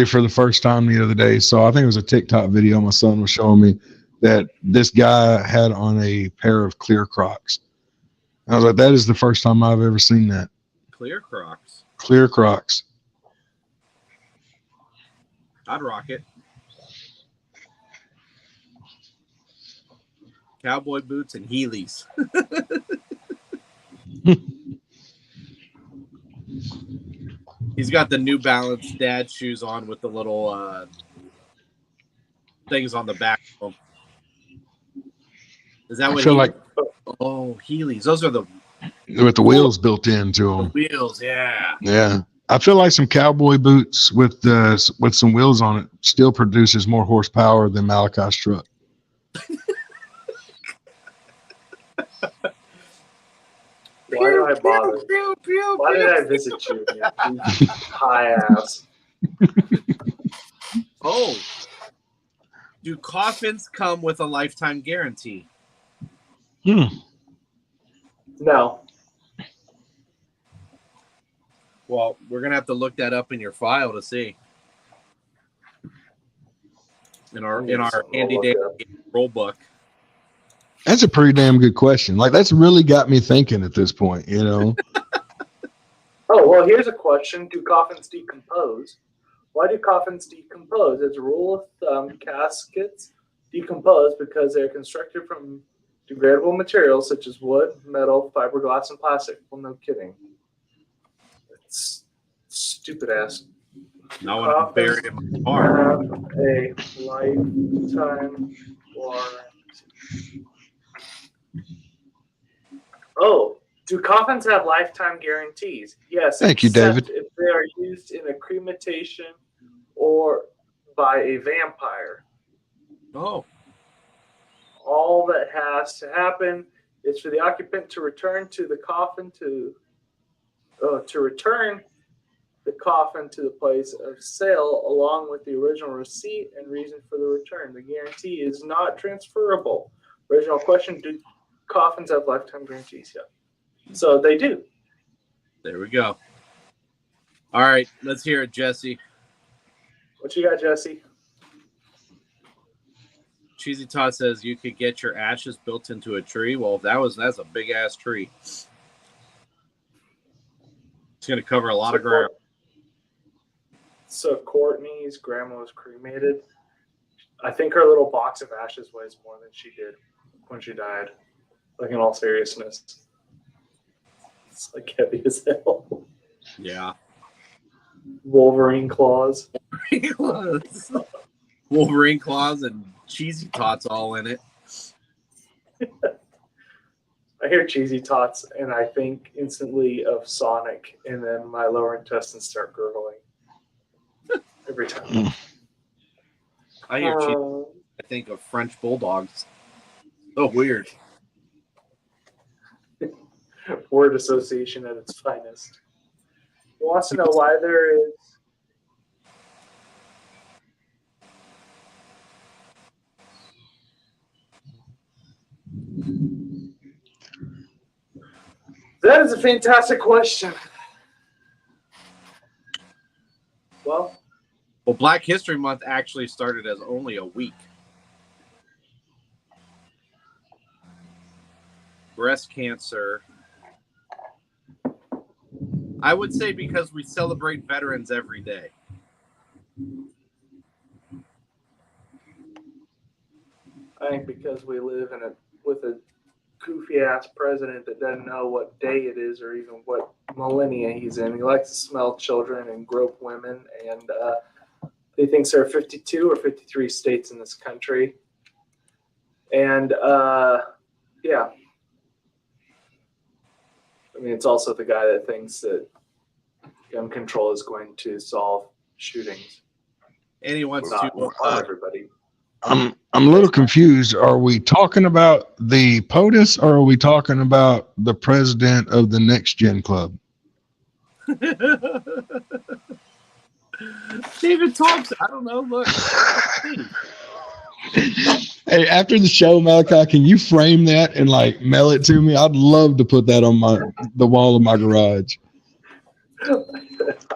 for the first time the other day, so I think it was a TikTok video my son was showing me that this guy had on a pair of clear Crocs. I was like, that is the first time I've ever seen that. Clear Crocs. Clear Crocs. I'd rock it. Cowboy boots and Heelys. He's got the New Balance dad shoes on with the little things on the back of them. Is that what I feel like Oh, Heelys. Those are the with the wheels built into them. wheels, yeah. Yeah. I feel like some cowboy boots with some wheels on it still produces more horsepower than Malachi's truck. Why do I bother? Why did I visit you? You high ass. Oh. Do coffins come with a lifetime guarantee? No. Well, we're gonna have to look that up in your file to see. In our handy dandy roll book. That's a pretty damn good question. Like, that's really got me thinking at this point, you know. Oh, well, here's a question. Do coffins decompose? Why do coffins decompose? As a rule of thumb, caskets decompose because they're constructed from degradable materials such as wood, metal, fiberglass, and plastic. Well, no kidding. It's stupid ass. Not when I'm buried in my car. Have a lifetime warranty. Oh, do coffins have lifetime guarantees? Yes. Thank you, David. If they are used in a cremation or by a vampire. Oh. All that has to happen is for the occupant to return to the coffin to return the coffin to the place of sale along with the original receipt and reason for the return. The guarantee is not transferable. Original question, do coffins have lifetime guarantees? Yeah. So they do. There we go. All right, let's hear it, Jesse. What you got, Jesse? Cheesy Todd says you could get your ashes built into a tree. Well, that's a big ass tree. It's going to cover a lot of ground. So Courtney's grandma was cremated. I think her little box of ashes weighs more than she did when she died. Like, in all seriousness. It's like heavy as hell. Yeah. Wolverine claws. Wolverine claws and cheesy tots all in it. I hear cheesy tots and I think instantly of Sonic, and then my lower intestines start gurgling every time. I hear cheesy. I think of French bulldogs. So weird. Word association at its finest. Who wants to know why there is That is a fantastic question. Well, Black History Month actually started as only a week. Breast cancer. I would say because we celebrate veterans every day. I think because we live with a goofy ass president that doesn't know what day it is or even what millennia he's in. He likes to smell children and grope women, and he thinks there are 52 or 53 states in this country. And yeah, I mean, it's also the guy that thinks that gun control is going to solve shootings. And he wants Not to everybody. I'm a little confused. Are we talking about the POTUS or are we talking about the president of the Next Gen Club? David talks. I don't know. Look. Hey, after the show, Malachi, can you frame that and like mail it to me? I'd love to put that on the wall of my garage.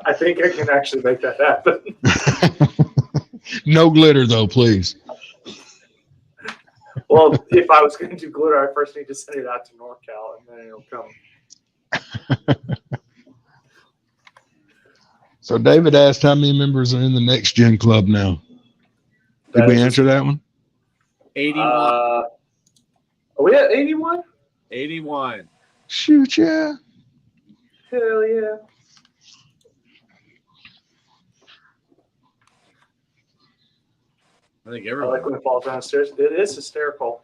I think I can actually make that happen. No glitter though, please. Well, if I was going to do glitter, I first need to send it out to NorCal, and then it'll come. So David asked how many members are in the Next Gen Club now. Did we answer that one? 81. Are we at 81? 81. Shoot, yeah. Hell yeah. I think I everyone. like when it falls downstairs. It is hysterical.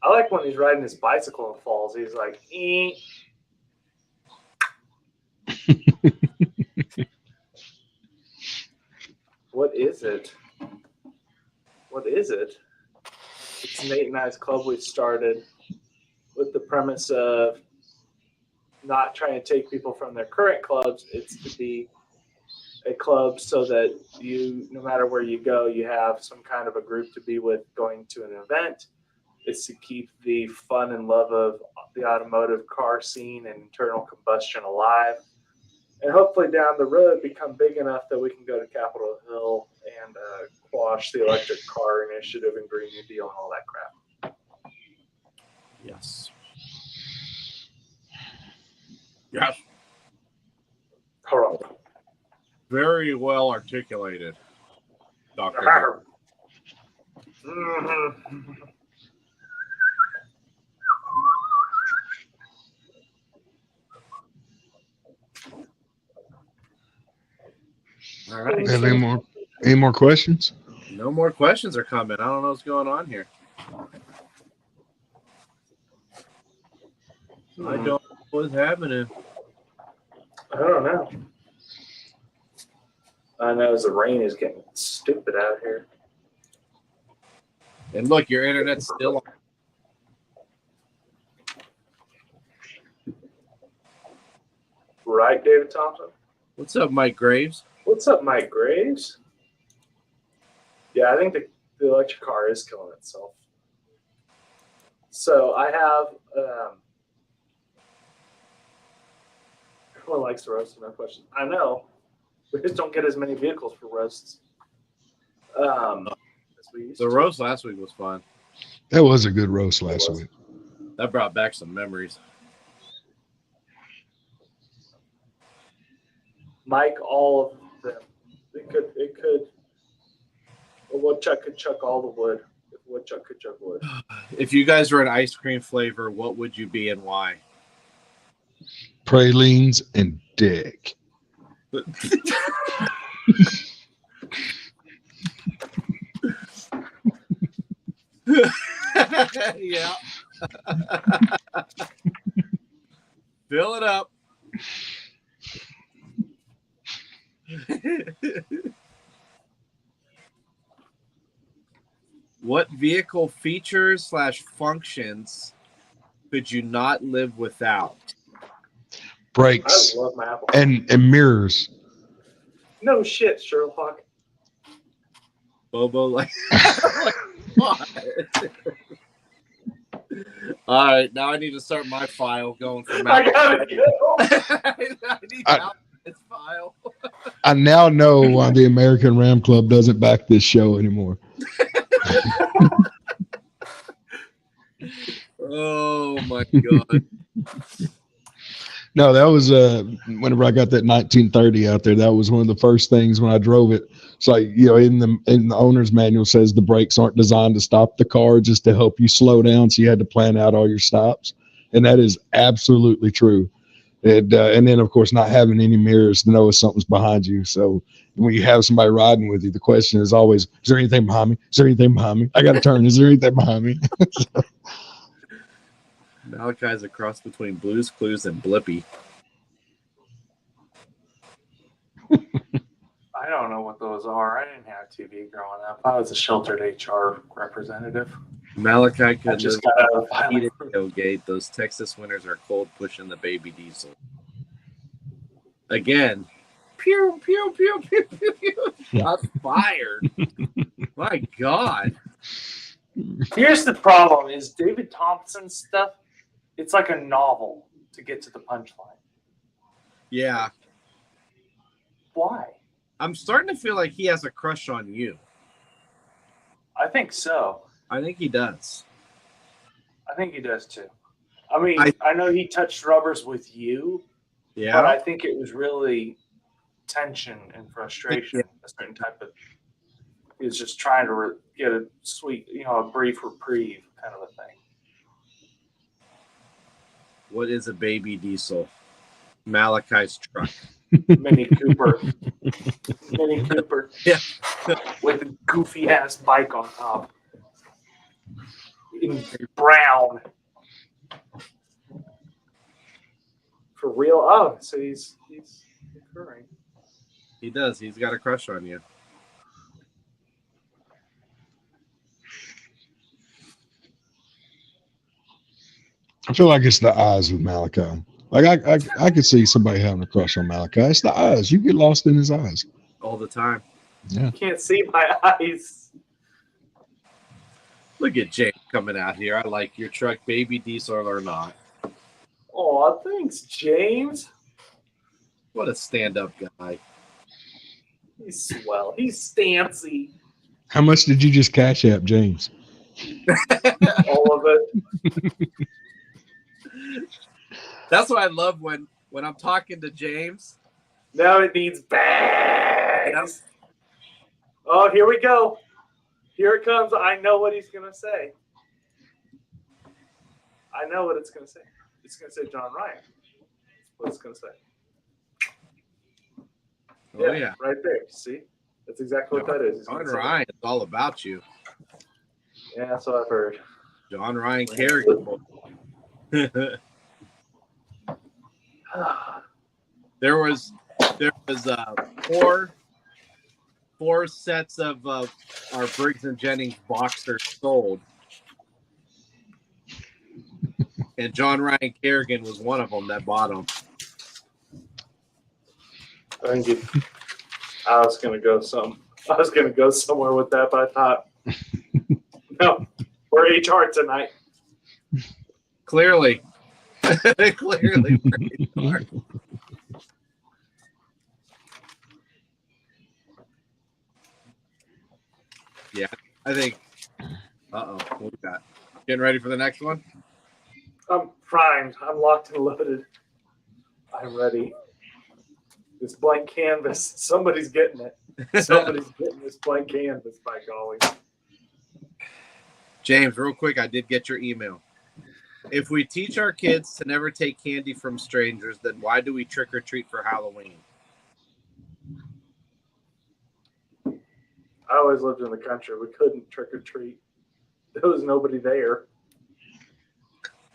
I like when he's riding his bicycle and falls. He's like, ee. What is it? What is it? It's Nate and I's club we started with the premise of not trying to take people from their current clubs. It's to be a club so that you, no matter where you go, you have some kind of a group to be with going to an event. It's to keep the fun and love of the automotive car scene and internal combustion alive. And hopefully down the road become big enough that we can go to Capitol Hill and quash the electric car initiative and Green New Deal and all that crap. Yes. Yes. Hold on. Very well articulated, Doctor. Mm-hmm. All right. Have any more questions? No more questions are coming. I don't know what's going on here. I don't know what's happening. I don't know. I know the rain is getting stupid out here. And look, your internet's still on. Right, David Thompson? What's up, Mike Graves? What's up, Mike Graves? Yeah, I think the electric car is killing itself. So I have, everyone likes to roast, no question. I know. We just don't get as many vehicles for roasts. As we used The to. roast last week was fun. That was a good roast last week. That brought back some memories. Mike, all of them. It could. A woodchuck could chuck all the wood. If a woodchuck could chuck wood. If you guys were an ice cream flavor, what would you be and why? Pralines and dick. Yeah. Fill it up. What vehicle features / functions could you not live without? Brakes I love my Apple. and mirrors. No shit, Sherlock. Bobo, like, what? All right, now I need to start my file going from I gotta go. I need help with this file. I now know why the American Ram Club doesn't back this show anymore. Oh my god. No, that was whenever I got that 1930 out there. That was one of the first things when I drove it. It's like, you know, in the owner's manual says the brakes aren't designed to stop the car, just to help you slow down. So you had to plan out all your stops, and that is absolutely true. And then of course not having any mirrors to know if something's behind you. So when you have somebody riding with you, the question is always, is there anything behind me? Is there anything behind me? I got to turn. Is there anything behind me? Malachi's a cross between Blue's Clues and Blippy. I don't know what those are. I didn't have TV growing up. I was a sheltered HR representative. Malachi I could just live got out of the filing. heated tailgate. Those Texas winters are cold, pushing the baby diesel. Again. Pew, pew, pew, pew, pew, pew. Shots fired. My God. Here's the problem: is David Thompson's stuff. It's like a novel to get to the punchline. Yeah. Why? I'm starting to feel like he has a crush on you. I think so. I think he does. I think he does too. I mean, I know he touched rubbers with you, Yeah. but I think it was really tension and frustration. A certain type of. He was just trying to get a sweet, a brief reprieve kind of a thing. What is a baby diesel? Malachi's truck. Mini Cooper. Mini Cooper. Yeah. With a goofy ass bike on top. In brown. For real? Oh, so he's occurring. He does. He's got a crush on you. I feel like it's the eyes with Malachi. Like I could see somebody having a crush on Malachi. It's the eyes. You get lost in his eyes. All the time. Yeah. You can't see my eyes. Look at Jake coming out here. I like your truck, baby diesel or not. Oh, thanks, James. What a stand-up guy. He's swell. He's stancy. How much did you just cash app, James? All of it. That's what I love when I'm talking to James. Now it needs bags. Oh, here we go. Here it comes. I know what he's going to say. I know what it's going to say. It's going to say John Ryan. That's what it's going to say. Oh, yeah. Right there. See? That's exactly what that is. John Ryan, it's all about you. Yeah, that's what I've heard. John Ryan Kerrigan. There was four sets of our Briggs and Jennings boxers sold, and John Ryan Kerrigan was one of them that bought them. I was gonna go somewhere with that, but I thought, no, we're HR tonight. Clearly, clearly, we're HR. Yeah, I think. What we got? Getting ready for the next one? I'm primed. I'm locked and loaded. I'm ready. This blank canvas. Somebody's getting it. Somebody's getting this blank canvas, by golly. James, real quick, I did get your email. If we teach our kids to never take candy from strangers, then why do we trick or treat for Halloween? I always lived in the country. We couldn't trick or treat. There was nobody there.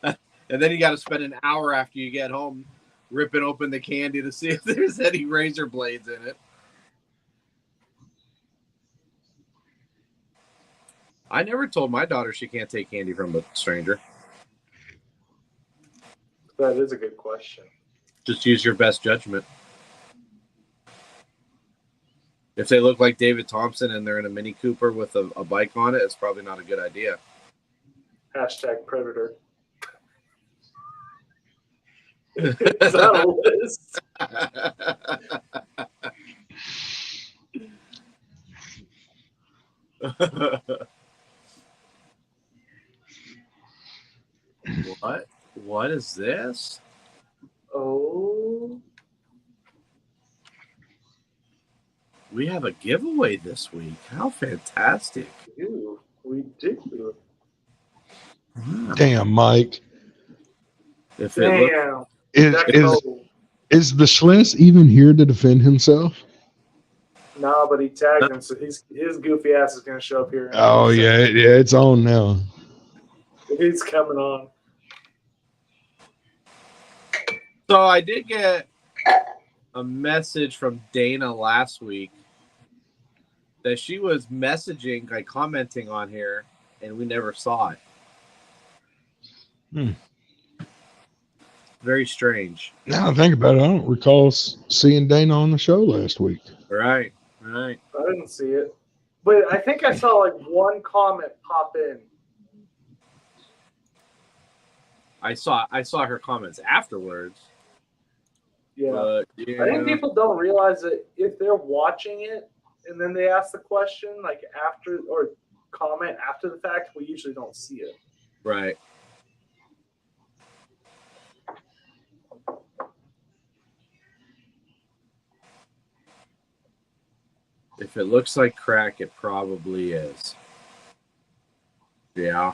And then you got to spend an hour after you get home ripping open the candy to see if there's any razor blades in it. I never told my daughter she can't take candy from a stranger. That is a good question. Just use your best judgment. If they look like David Thompson and they're in a Mini Cooper with a bike on it, it's probably not a good idea. Hashtag predator. Is that a list? What? What is this? Oh. We have a giveaway this week. How fantastic. We do. Damn, Mike. If it look, Damn. Is the Schliss even here to defend himself? No, but he tagged him, so his goofy ass is going to show up here. Oh, yeah, it's on now. He's coming on. so I did get a message from Dana last week that she was messaging, like commenting on here, and we never saw it. Very strange. Now I think about it, I don't recall seeing Dana on the show last week. Right. I didn't see it. But I think I saw like one comment pop in. I saw her comments afterwards. Yeah. But, I think people don't realize that if they're watching it and then they ask the question like after or comment after the fact, we usually don't see it. Right. If it looks like crack, it probably is. Yeah.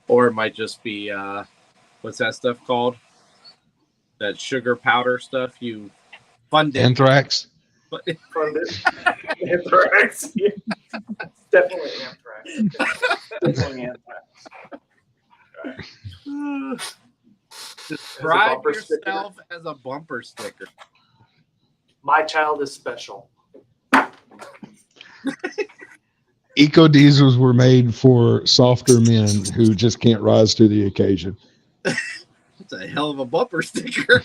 Or it might just be, what's that stuff called? That sugar powder stuff you funded. Anthrax? Funded. Anthrax. Yeah. Definitely anthrax. Definitely anthrax. Describe yourself as a bumper sticker. My child is special. Eco diesels were made for softer men who just can't rise to the occasion. That's a hell of a bumper sticker.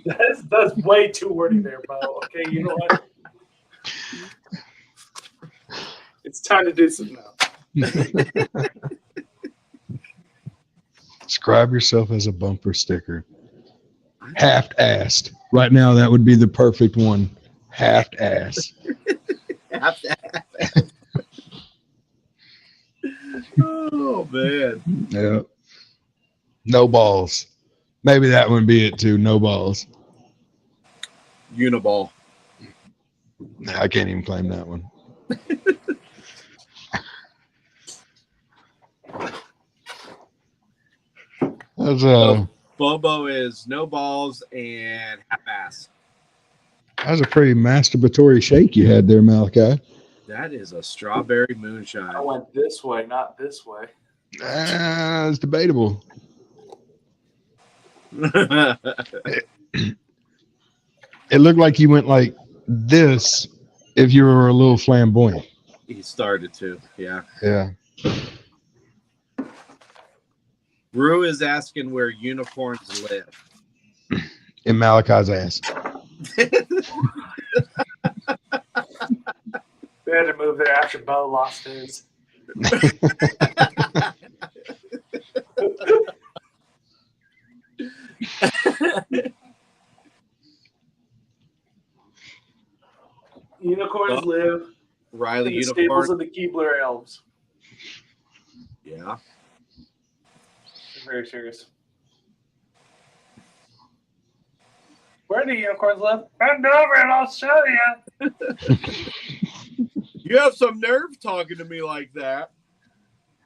That's way too wordy there, Bo. Okay, you know what? It's time to do some now. Describe yourself as a bumper sticker. Half-assed. Right now, that would be the perfect one. Half-assed. Half-assed. Oh, man. Yeah. No balls. Maybe that would be it, too. No balls. Uniball. Nah, I can't even claim that one. Bobo is no balls and half-ass. That was a pretty masturbatory shake you had there, Malachi. That is a strawberry moonshine. I went this way, not this way. It's debatable. It looked like you went like this if you were a little flamboyant. He started to, yeah. Yeah. Rue is asking where unicorns live. In Malachi's ass. They had to move there after Bo lost his. Unicorns live Riley in the unicorn. stables of the Keebler elves. Yeah. I'm very serious. Where do unicorns live? Bend over and I'll show you. You have some nerve talking to me like that.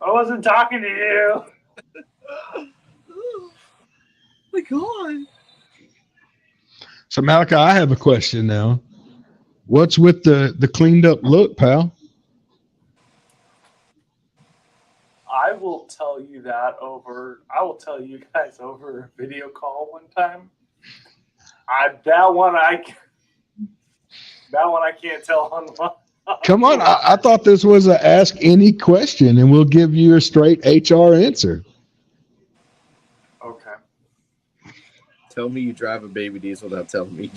I wasn't talking to you. Oh my God. So, Malachi, I have a question now. What's with the cleaned up look, pal? I will tell you guys over a video call one time. That one I can't tell on. Come on, I thought this was a ask any question, and we'll give you a straight HR answer. Okay. Tell me you drive a baby diesel without telling me.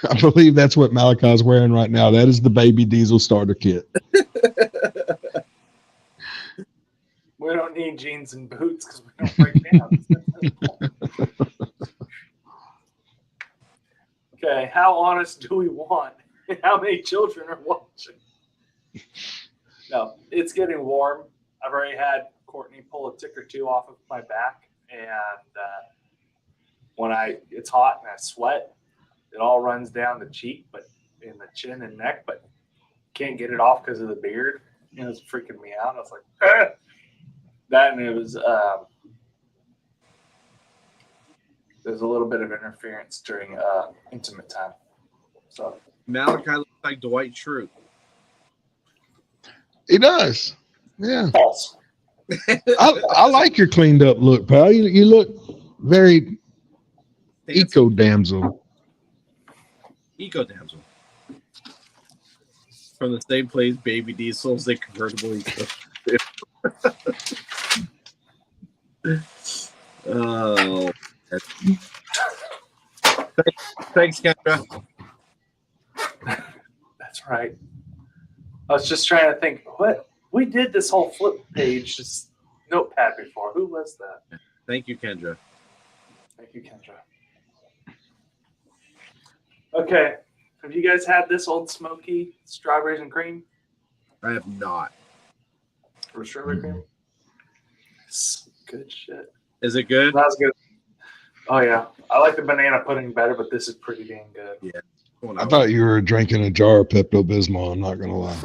I believe that's what Malachi's wearing right now. That is the baby diesel starter kit. We don't need jeans and boots because we don't break down. Okay, how honest do we want? How many children are watching? No, it's getting warm. I've already had Courtney pull a tick or two off of my back, and when it's hot and I sweat, it all runs down the cheek, but in the chin and neck, but can't get it off because of the beard. It's freaking me out. I was like, ah! That, and it was there's a little bit of interference during intimate time. So Malachi looks like Dwight Schrute. He does. Yeah. false. I like your cleaned up look, pal. You look very eco damsel. Eco damsel. From the same place, baby diesels, they convertible eco. Oh. Thanks, Kendra. That's right. I was just trying to think, what we did this whole flip page just notepad before. Who was that? Thank you, Kendra. Thank you, Kendra. Okay. Have you guys had this Old Smoky strawberries and cream? I have not. Or strawberry cream? It's good shit. Is it good? That was good. Oh, yeah. I like the banana pudding better, but this is pretty dang good. Yeah. I thought you were drinking a jar of Pepto-Bismol. I'm not going to lie.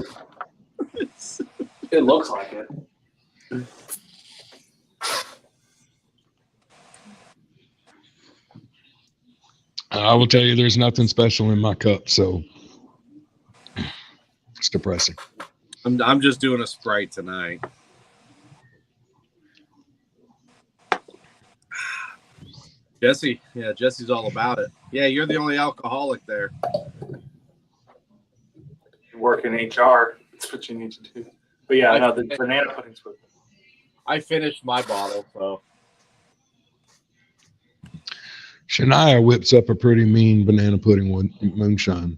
It looks like it. I will tell you there's nothing special in my cup, so it's depressing. I'm just doing a Sprite tonight. Jesse. Yeah, Jesse's all about it. Yeah, you're the only alcoholic there. You work in HR. That's what you need to do. But yeah, no, the banana pudding's good. I finished my bottle, so. Shania whips up a pretty mean banana pudding with moonshine.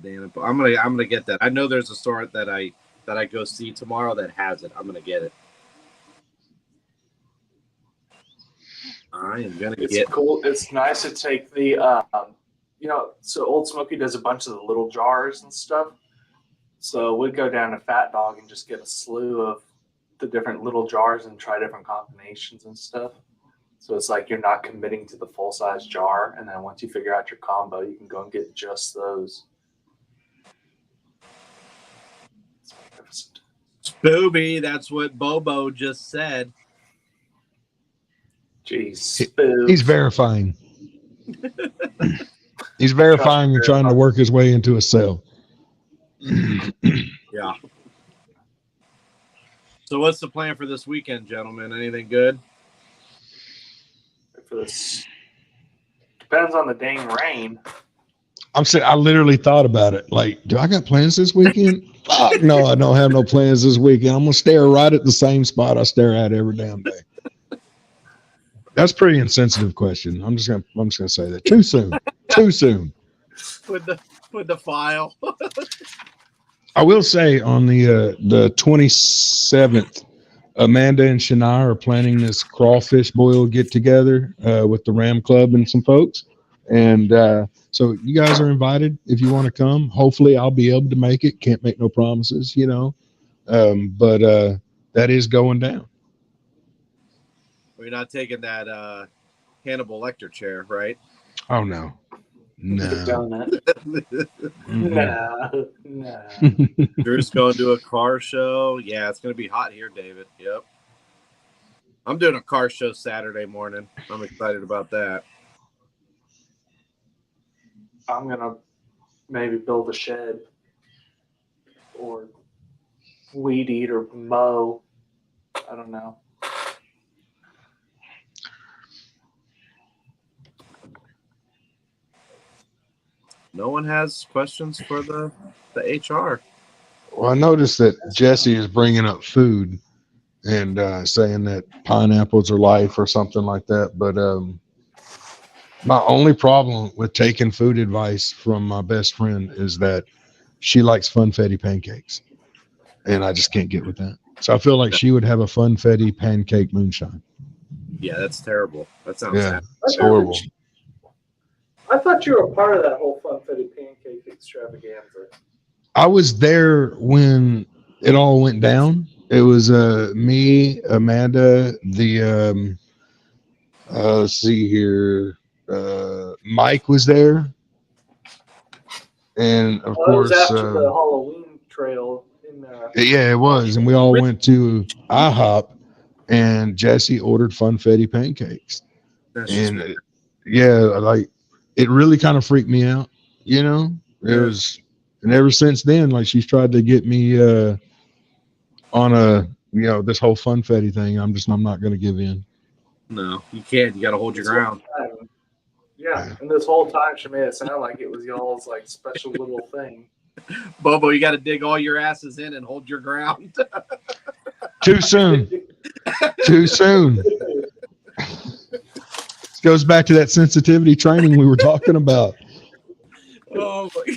I'm gonna get that. I know there's a store that I go see tomorrow that has it. I'm gonna get it. I am gonna It's get. cool. It's nice to take the, so Old Smoky does a bunch of the little jars and stuff. So we'd go down to Fat Dog and just get a slew of the different little jars and try different combinations and stuff. So it's like you're not committing to the full size jar, and then once you figure out your combo, you can go and get just those. It's magnificent. Spooby, that's what Bobo just said. Jeez, He's verifying. He's verifying and trying to work his way into a cell. Yeah. So what's the plan for this weekend, gentlemen? Anything good? for this. Depends on the dang rain. I'm saying I literally thought about it. Like, do I got plans this weekend? Fuck no, I don't have no plans this weekend. I'm gonna stare right at the same spot I stare at every damn day. That's a pretty insensitive question. I'm just gonna say that. Too soon. Too soon. With the file. I will say on the 27th, Amanda and Shania are planning this crawfish boil get together with the Ram Club and some folks. And so you guys are invited if you want to come. Hopefully I'll be able to make it. Can't make no promises, you know. But that is going down. We're not taking that Hannibal Lecter chair, right? Oh no. No. No. No. Drew's going to a car show. Yeah, it's going to be hot here, David. Yep. I'm doing a car show Saturday morning. I'm excited about that. I'm gonna maybe build a shed or weed eat or mow. I don't know. No one has questions for the HR. Well, I noticed that Jesse is bringing up food and saying that pineapples are life or something like that. But my only problem with taking food advice from my best friend is that she likes funfetti pancakes, and I just can't get with that. So I feel like she would have a funfetti pancake moonshine. Yeah, that's terrible. That sounds Yeah, sad. it's horrible. I thought you were a part of that whole funfetti pancake extravaganza. I was there when it all went down. It was me, Amanda, the let's see here, Mike was there, and of Well, it was course, after the Halloween trail in yeah, it was, and we all went to IHOP, and Jesse ordered funfetti pancakes, That's just and yeah, like it really kind of freaked me out, you know. It Yeah. was, and ever since then, like she's tried to get me on a, you know, this whole funfetti thing. I'm not going to give in. no, you can't. You got to hold your ground. Yeah, and this whole time she made it sound like it was y'all's like special little thing. Bobo, you got to dig all your asses in and hold your ground. Too soon. Too soon. This goes back to that sensitivity training we were talking about. Oh my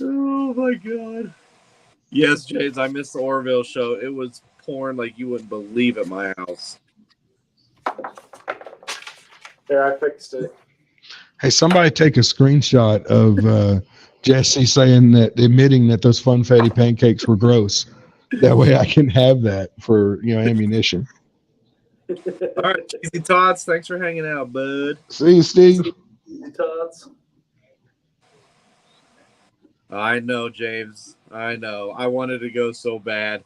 Oh my god. Yes, James, I missed the Orville show. It was porn like you wouldn't believe at my house. There, I fixed it. Hey, somebody take a screenshot of Jesse saying that, admitting that those funfetti pancakes were gross. That way I can have that for, you know, ammunition. All right, Cheesy Tots, thanks for hanging out, bud. See you, Steve. Tots. I know, James. I know. I wanted to go so bad.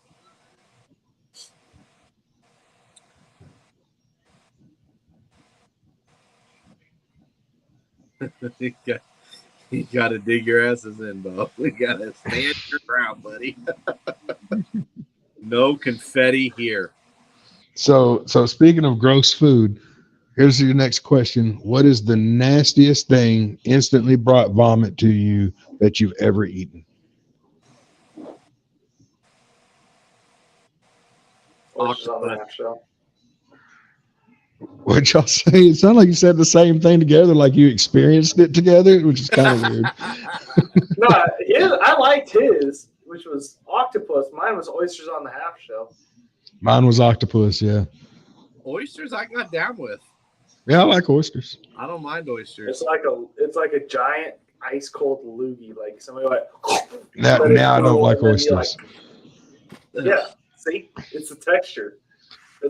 You got to dig your asses in, Bo. We got to stand your ground, buddy. No confetti here. So speaking of gross food, here's your next question. What is the nastiest thing instantly brought vomit to you that you've ever eaten? Which is on the half show. What'd y'all say? It sounded like you said the same thing together, like you experienced it together, which is kind of weird. No, I liked his, which was octopus. Mine was oysters on the half shell. Mine was octopus, yeah. Oysters I got down with. Yeah, I like oysters. I don't mind oysters. It's like a giant ice cold loogie. Like somebody like Now I don't like oysters. Yeah, see, it's the texture.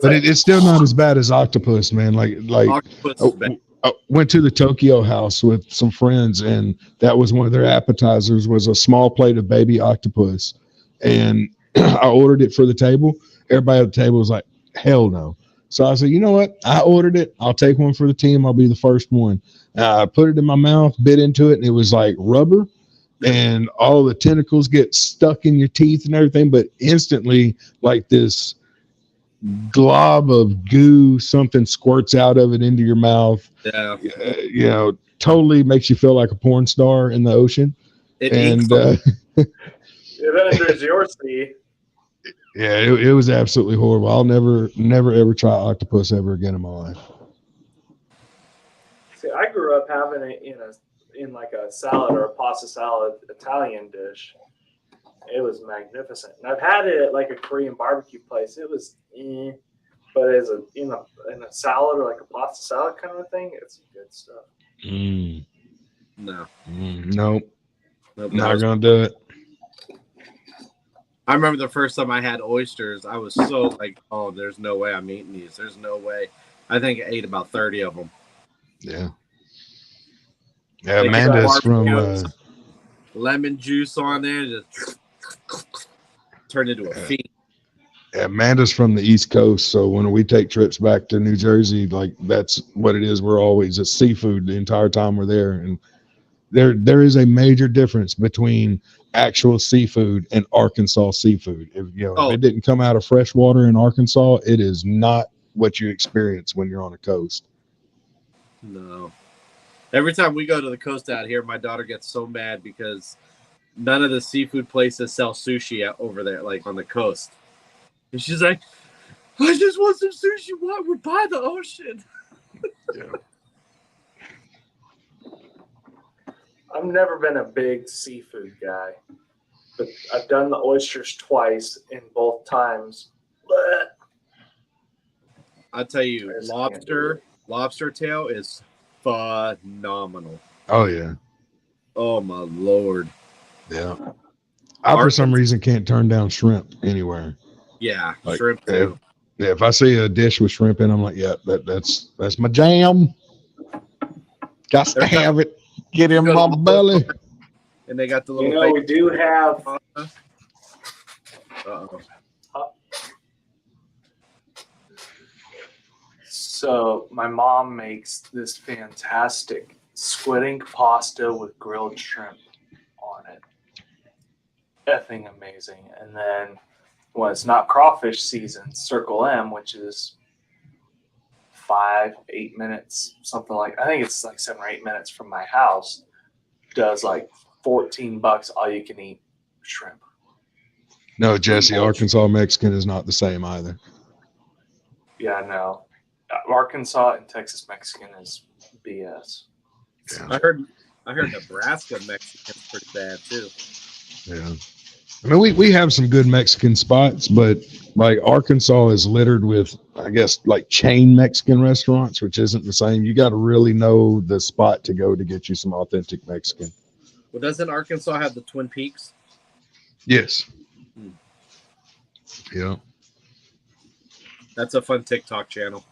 But it's still not as bad as octopus, man. Like Octopus is bad. I went to the Tokyo House with some friends, and that was one of their appetizers, was a small plate of baby octopus. And I ordered it for the table. Everybody at the table was like, hell no. So I said, you know what? I ordered it. I'll take one for the team. I'll be the first one. I put it in my mouth, bit into it, and it was like rubber. And all the tentacles get stuck in your teeth and everything. But instantly, like this glob of goo, something squirts out of it into your mouth. Yeah. You know, totally makes you feel like a porn star in the ocean. It then there's your sea. Yeah, it was absolutely horrible. I'll never ever try octopus ever again in my life. See, I grew up having it in like a salad or a pasta salad Italian dish. It was magnificent, and I've had it at like a Korean barbecue place. It was, but as in a salad or like a pasta salad kind of thing, it's good stuff. No. Nope. Not gonna do it. I remember the first time I had oysters, I was so like, oh, there's no way I'm eating these. There's no way. I think I ate about 30 of them. Yeah. Yeah, Amanda's from lemon juice on there, just turned into a fiend. Amanda's from the East Coast, so when we take trips back to New Jersey, like that's what it is. We're always at seafood the entire time we're there, and there is a major difference between actual seafood and Arkansas seafood. If it didn't come out of fresh water in Arkansas, it is not what you experience when you're on the coast. No. Every time we go to the coast out here, my daughter gets so mad because none of the seafood places sell sushi over there, like on the coast. And she's like, I just want some sushi. What? We're by the ocean. Yeah. I've never been a big seafood guy, but I've done the oysters twice, and both times, bleh. I'll tell you, I just can't do lobster tail is phenomenal. Oh yeah. Oh my Lord. Yeah. I for some reason can't turn down shrimp anywhere. Yeah, Like, shrimp too. If I see a dish with shrimp in, I'm like, yeah, that's my jam. Got to have it. Get in my belly. And they got the little. we do have. Uh-oh. So my mom makes this fantastic squid ink pasta with grilled shrimp on it. Effing amazing. And then when it's not crawfish season, Circle M, which is 5-8 minutes, something like, I think it's like 7 or 8 minutes from my house, does like $14 all you can eat shrimp. No, Jesse, Arkansas Mexican is not the same either. Yeah, no. Arkansas and Texas Mexican is BS. Yeah. I heard Nebraska Mexican's pretty bad too. Yeah. I mean, we have some good Mexican spots, but like Arkansas is littered with, I guess, like chain Mexican restaurants, which isn't the same. You got to really know the spot to go to get you some authentic Mexican. Well, doesn't Arkansas have the Twin Peaks? Yes. Yeah. That's a fun TikTok channel.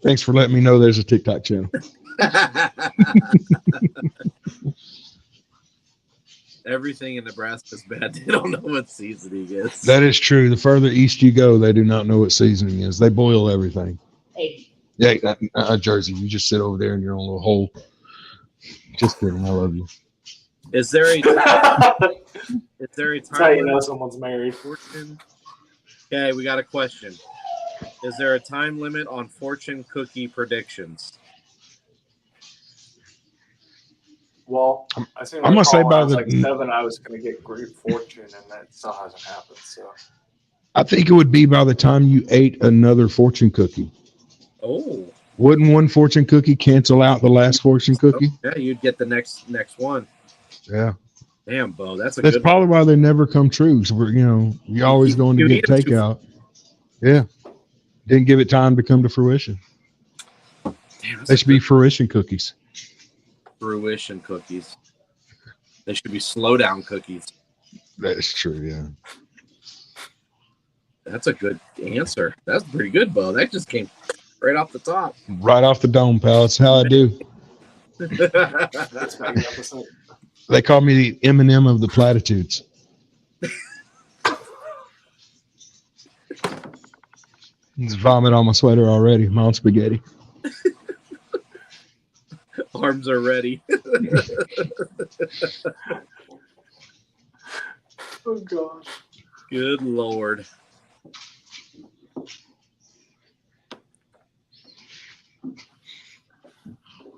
Thanks for letting me know there's a TikTok channel. Everything in Nebraska is bad. They don't know what seasoning is. That is true. The further east you go, they do not know what seasoning is. They boil everything. Hey. Yeah, Jersey, you just sit over there in your own little hole. Just kidding. I love you. Is there a That's how you time know limit? someone's married. Fortune? Okay, we got a question. Is there a time limit on fortune cookie predictions? Well, I seem I'm gonna say when I was by like the- 7, I was going to get great fortune, and that still hasn't happened. So I think it would be by the time you ate another fortune cookie. Oh, Wouldn't one fortune cookie cancel out the last fortune cookie? yeah, you'd get the next one. Yeah. Damn, Bo, that's a That's good probably why they never come true. So you're always going to You get need 'em to- takeout. Yeah. Didn't give it time to come to fruition. one. Damn, that's They a should be good fruition cookies. fruition cookies. They should be slow down cookies. That's true. Yeah. That's a good answer. That's pretty good, Bo. That just came right off the top. Right off the dome, pal. That's how I do. that's magnificent. They call me the M&M of the platitudes. Just vomit on my sweater already. My own spaghetti. Arms are ready. Oh gosh. Good Lord.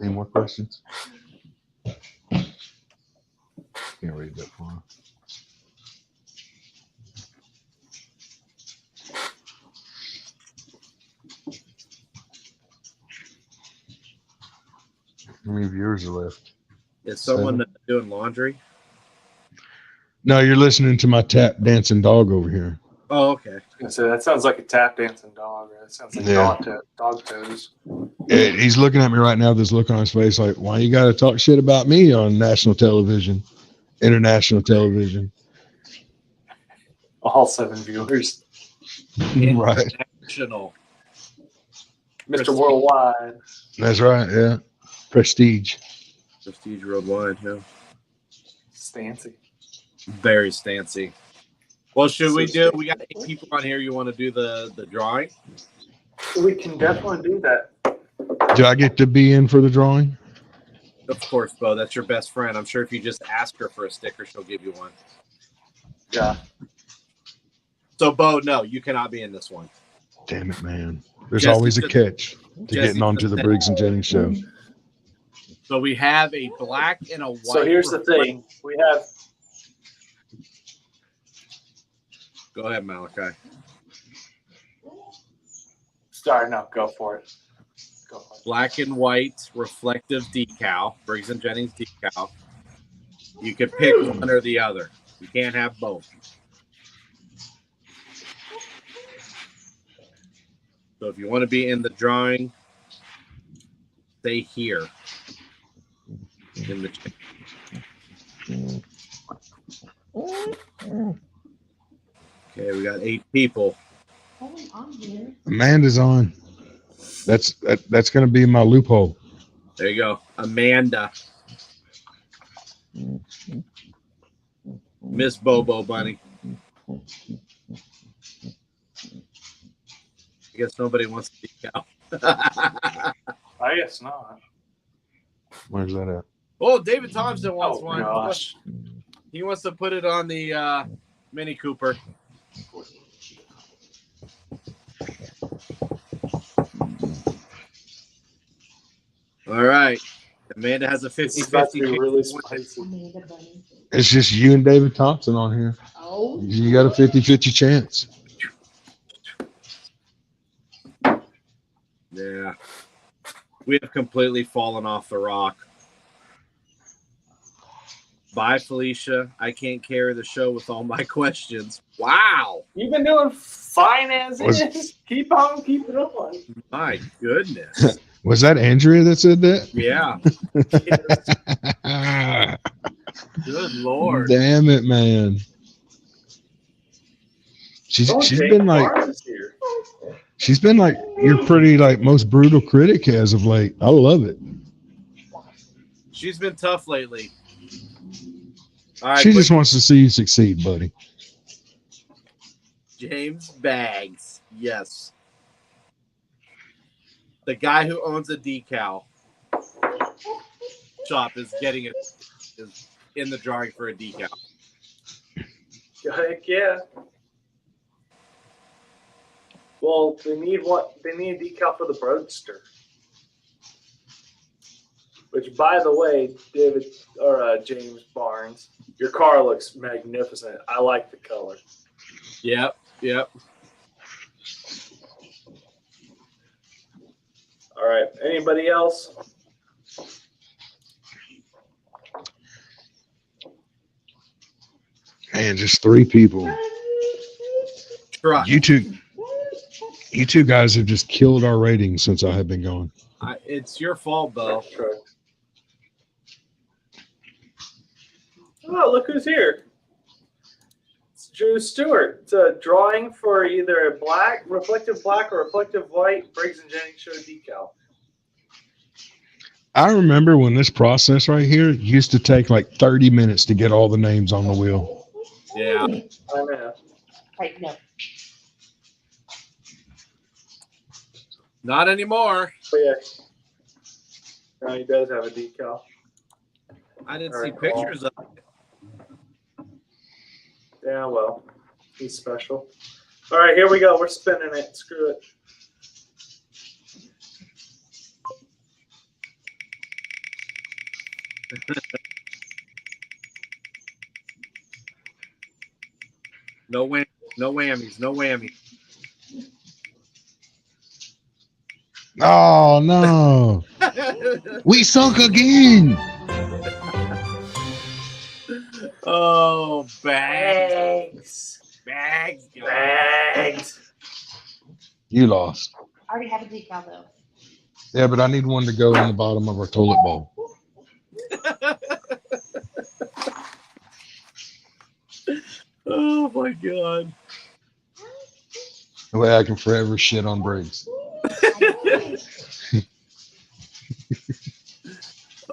Any more questions? Can't read that far. How many viewers are left? Is someone doing laundry? No, you're listening to my tap dancing dog over here. Oh, okay. So that sounds like a tap dancing dog. That sounds like Yeah. dog toes. He's looking at me right now with this look on his face like, why you got to talk shit about me on national television, international television? All 7 viewers. Right. International. Mr. Worldwide. That's right. Yeah. Prestige. Prestige Worldwide, yeah. Stancy. Very stancy. Well, should we do? We got 8 people on here. You want to do the drawing? We can definitely do that. Do I get to be in for the drawing? Of course, Bo. That's your best friend. I'm sure if you just ask her for a sticker, she'll give you one. Yeah. So, Bo, no, you cannot be in this one. Damn it, man. There's Jesse always a just- catch to Jesse getting onto just the said- Briggs and Jennings Show. So we have a black and a white. So here's the thing. We have Go ahead, Malachi. sorry, no, go for it. Go for it. Black and white reflective decal, Briggs and Jennings decal. You can pick one or the other. You can't have both. So if you want to be in the drawing, stay here. In the chat. Okay, we got 8 people. Amanda's on. That's going to be my loophole. There you go. Amanda. Miss Bobo Bunny. I guess nobody wants to decal. I guess not. Where's that at? Oh, David Thompson wants Oh one. gosh. He wants to put it on the Mini Cooper. All right. Amanda has a This is about to 50-50. be really spicy. It's just you and David Thompson on here. Oh, You got a 50-50 chance. Yeah. We have completely fallen off the rock. Bye, Felicia. I can't carry the show with all my questions. Wow. You've been doing fine as Was- is. Keep on keeping on. My goodness. Was that Andrea that said that? Yeah. Good Lord. Damn it, man. She's Jake been like Barnes is here. she's been like your pretty like most brutal critic as of late. I love it. She's been tough lately. All right. She just wants to see you succeed, buddy. James Baggs. Yes. The guy who owns a decal shop is getting it, is in the drawing for a decal. Heck yeah. Well, they need what? They need a decal for the Roadster. Which, by the way, David or James Barnes, your car looks magnificent. I like the color. Yep. Yep. All right. Anybody else? Man, just 3 people. Truck. You two guys have just killed our ratings since I have been gone. It's your fault, though. Sure. Oh, look who's here. It's Drew Stewart. It's a drawing for either a black, reflective black, or reflective white Briggs and Jennings Show decal. I remember when this process right here used to take like 30 minutes to get all the names on the wheel. Yeah. I know. right, no. Not anymore. But yeah. Now he does have a decal. I didn't All see right, cool. pictures of it. Yeah, well, he's special. All right, here we go. We're spinning it. Screw it. No whammies. No whammies. No whammies. Oh no. We sunk again. Oh, bags. Bags. Bags. Bags. You lost. I already have a decal though. Yeah, but I need one to go in the bottom of our toilet bowl. Oh my God. The way I can forever shit on Briggs.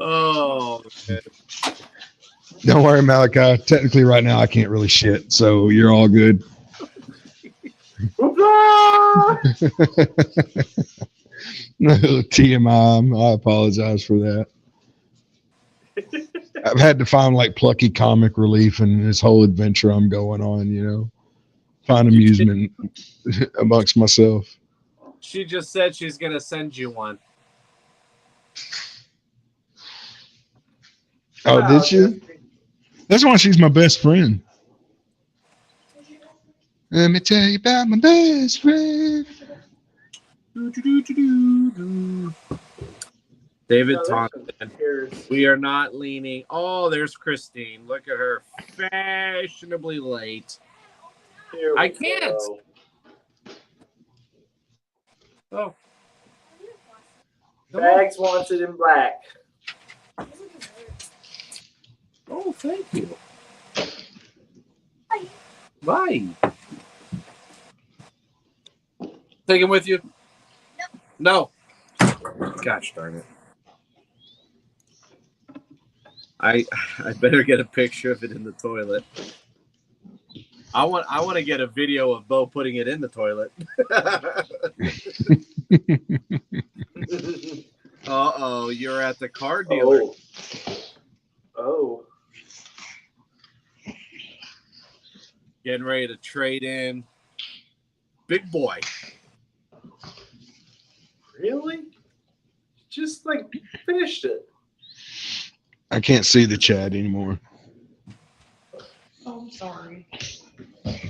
Oh, man. Don't worry, Malachi. Technically, right now, I can't really shit, so you're all good. No, TMI. I apologize for that. I've had to find like plucky comic relief in this whole adventure I'm going on, you know. Find amusement amongst myself. She just said she's going to send you one. Oh, did she? That's why she's my best friend. Let me tell you about my best friend. David Thompson. We are not leaning. Oh, there's Christine. Look at her. Fashionably late. I can't. Oh. Bags wants it in black. Oh, thank you. Bye. Take him with you? No. Gosh darn it. I better get a picture of it in the toilet. I want to get a video of Bo putting it in the toilet. Uh-oh, you're at the car dealer. Oh. Getting ready to trade in. Big boy. Really? Just like finished it. I can't see the chat anymore. Oh, I'm sorry.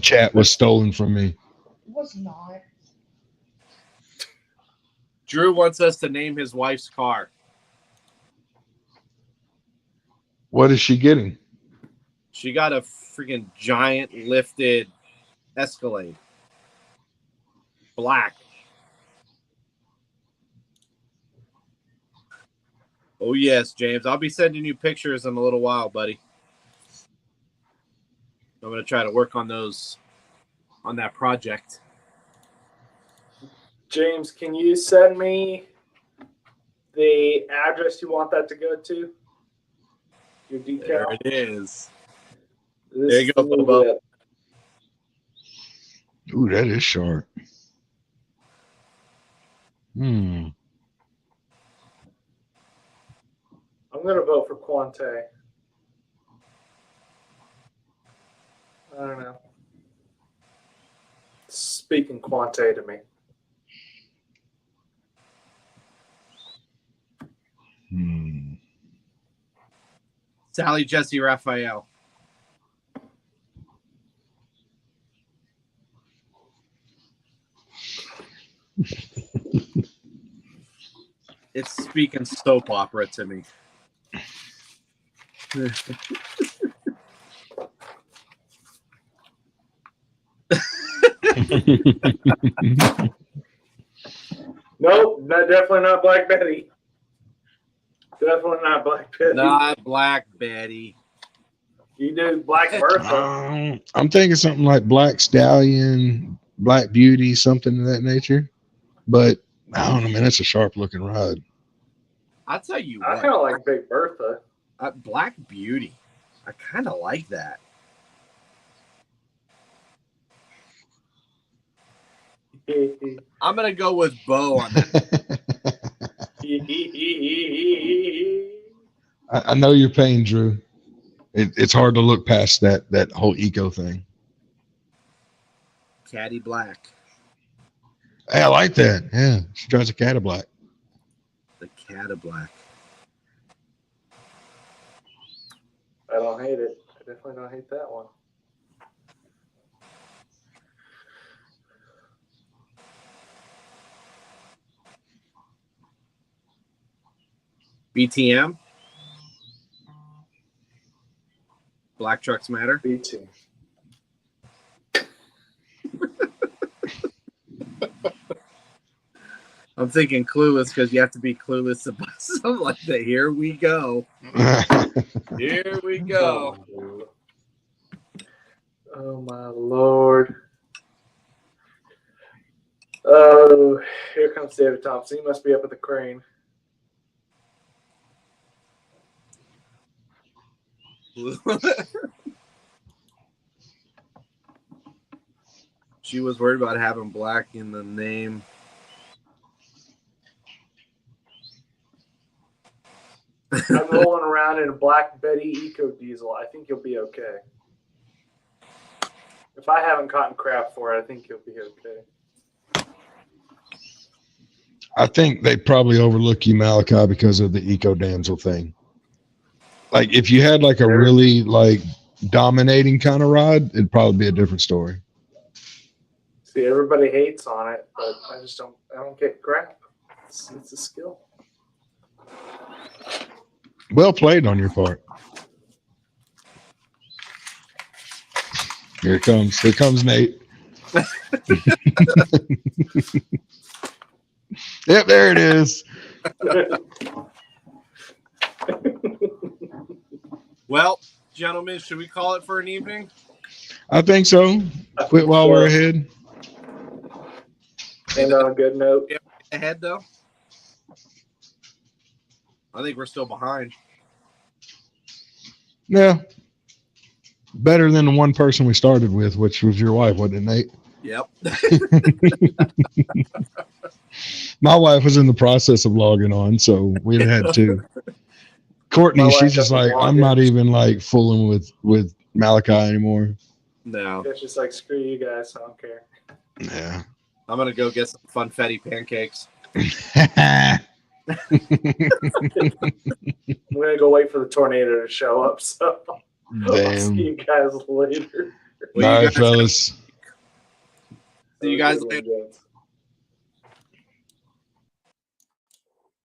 Chat was stolen from me. It was not. Drew wants us to name his wife's car. What is she getting? She got a freaking giant lifted Escalade. Black. Oh, yes, James. I'll be sending you pictures in a little while, buddy. I'm going to try to work on those, on that project. James, can you send me the address you want that to go to? Your decal. There it is. This There you go, is a little Bobo. bit. Ooh, that is sharp. I'm going to vote for Quante. I don't know. Speaking Quante to me. Sally Jesse Raphael. It's speaking soap opera to me. Nope, definitely not Black Betty. Definitely not Black Betty. Not Black Betty. You do Black Bertha. I'm thinking something like Black Stallion, Black Beauty, something of that nature. But I don't know, man. That's a sharp looking ride. I'll tell you I what. kind of like Big Bertha. Black Beauty. I kind of like that. I'm going to go with Bo on that. I know your pain, Drew. It's hard to look past that whole eco thing. Caddy Black. Hey, I like that. Yeah, she drives a Caddy Black. The Caddy Black. I don't hate it. I definitely don't hate that one. BTM. Black Trucks Matter. B2. I'm thinking Clueless because you have to be clueless about something like that. Here we go. Here we go. Oh, my Lord. Oh, here comes David Thompson. He must be up at the crane. She was worried about having black in the name. I'm rolling around in a black Betty Eco Diesel. I think you'll be okay. If I haven't caught crap for it, I think you'll be okay. I think they probably overlook you, Malachi, because of the Eco Damsel thing. Like, if you had like a really like dominating kind of rod, it'd probably be a different story. See, everybody hates on it, but I don't get crap. It's a skill. Well played on your part. Here it comes. Here comes Nate. Yep, there it is. Well, gentlemen, should we call it for an evening? I think so. Quit while we're ahead. And on a good note. Ahead, though? I think we're still behind. Yeah. Better than the one person we started with, which was your wife, wasn't it, Nate? Yep. My wife was in the process of logging on, so we'd had to. Courtney, My she's wife just doesn't like, log I'm in. not even like fooling with Malachi anymore. No. It's just like, screw you guys. I don't care. Yeah. I'm going to go get some funfetti pancakes. I'm going to go wait for the tornado to show up. So I'll see Damn. you guys later. Well, All you right, guys- fellas. See you guys later. Gents.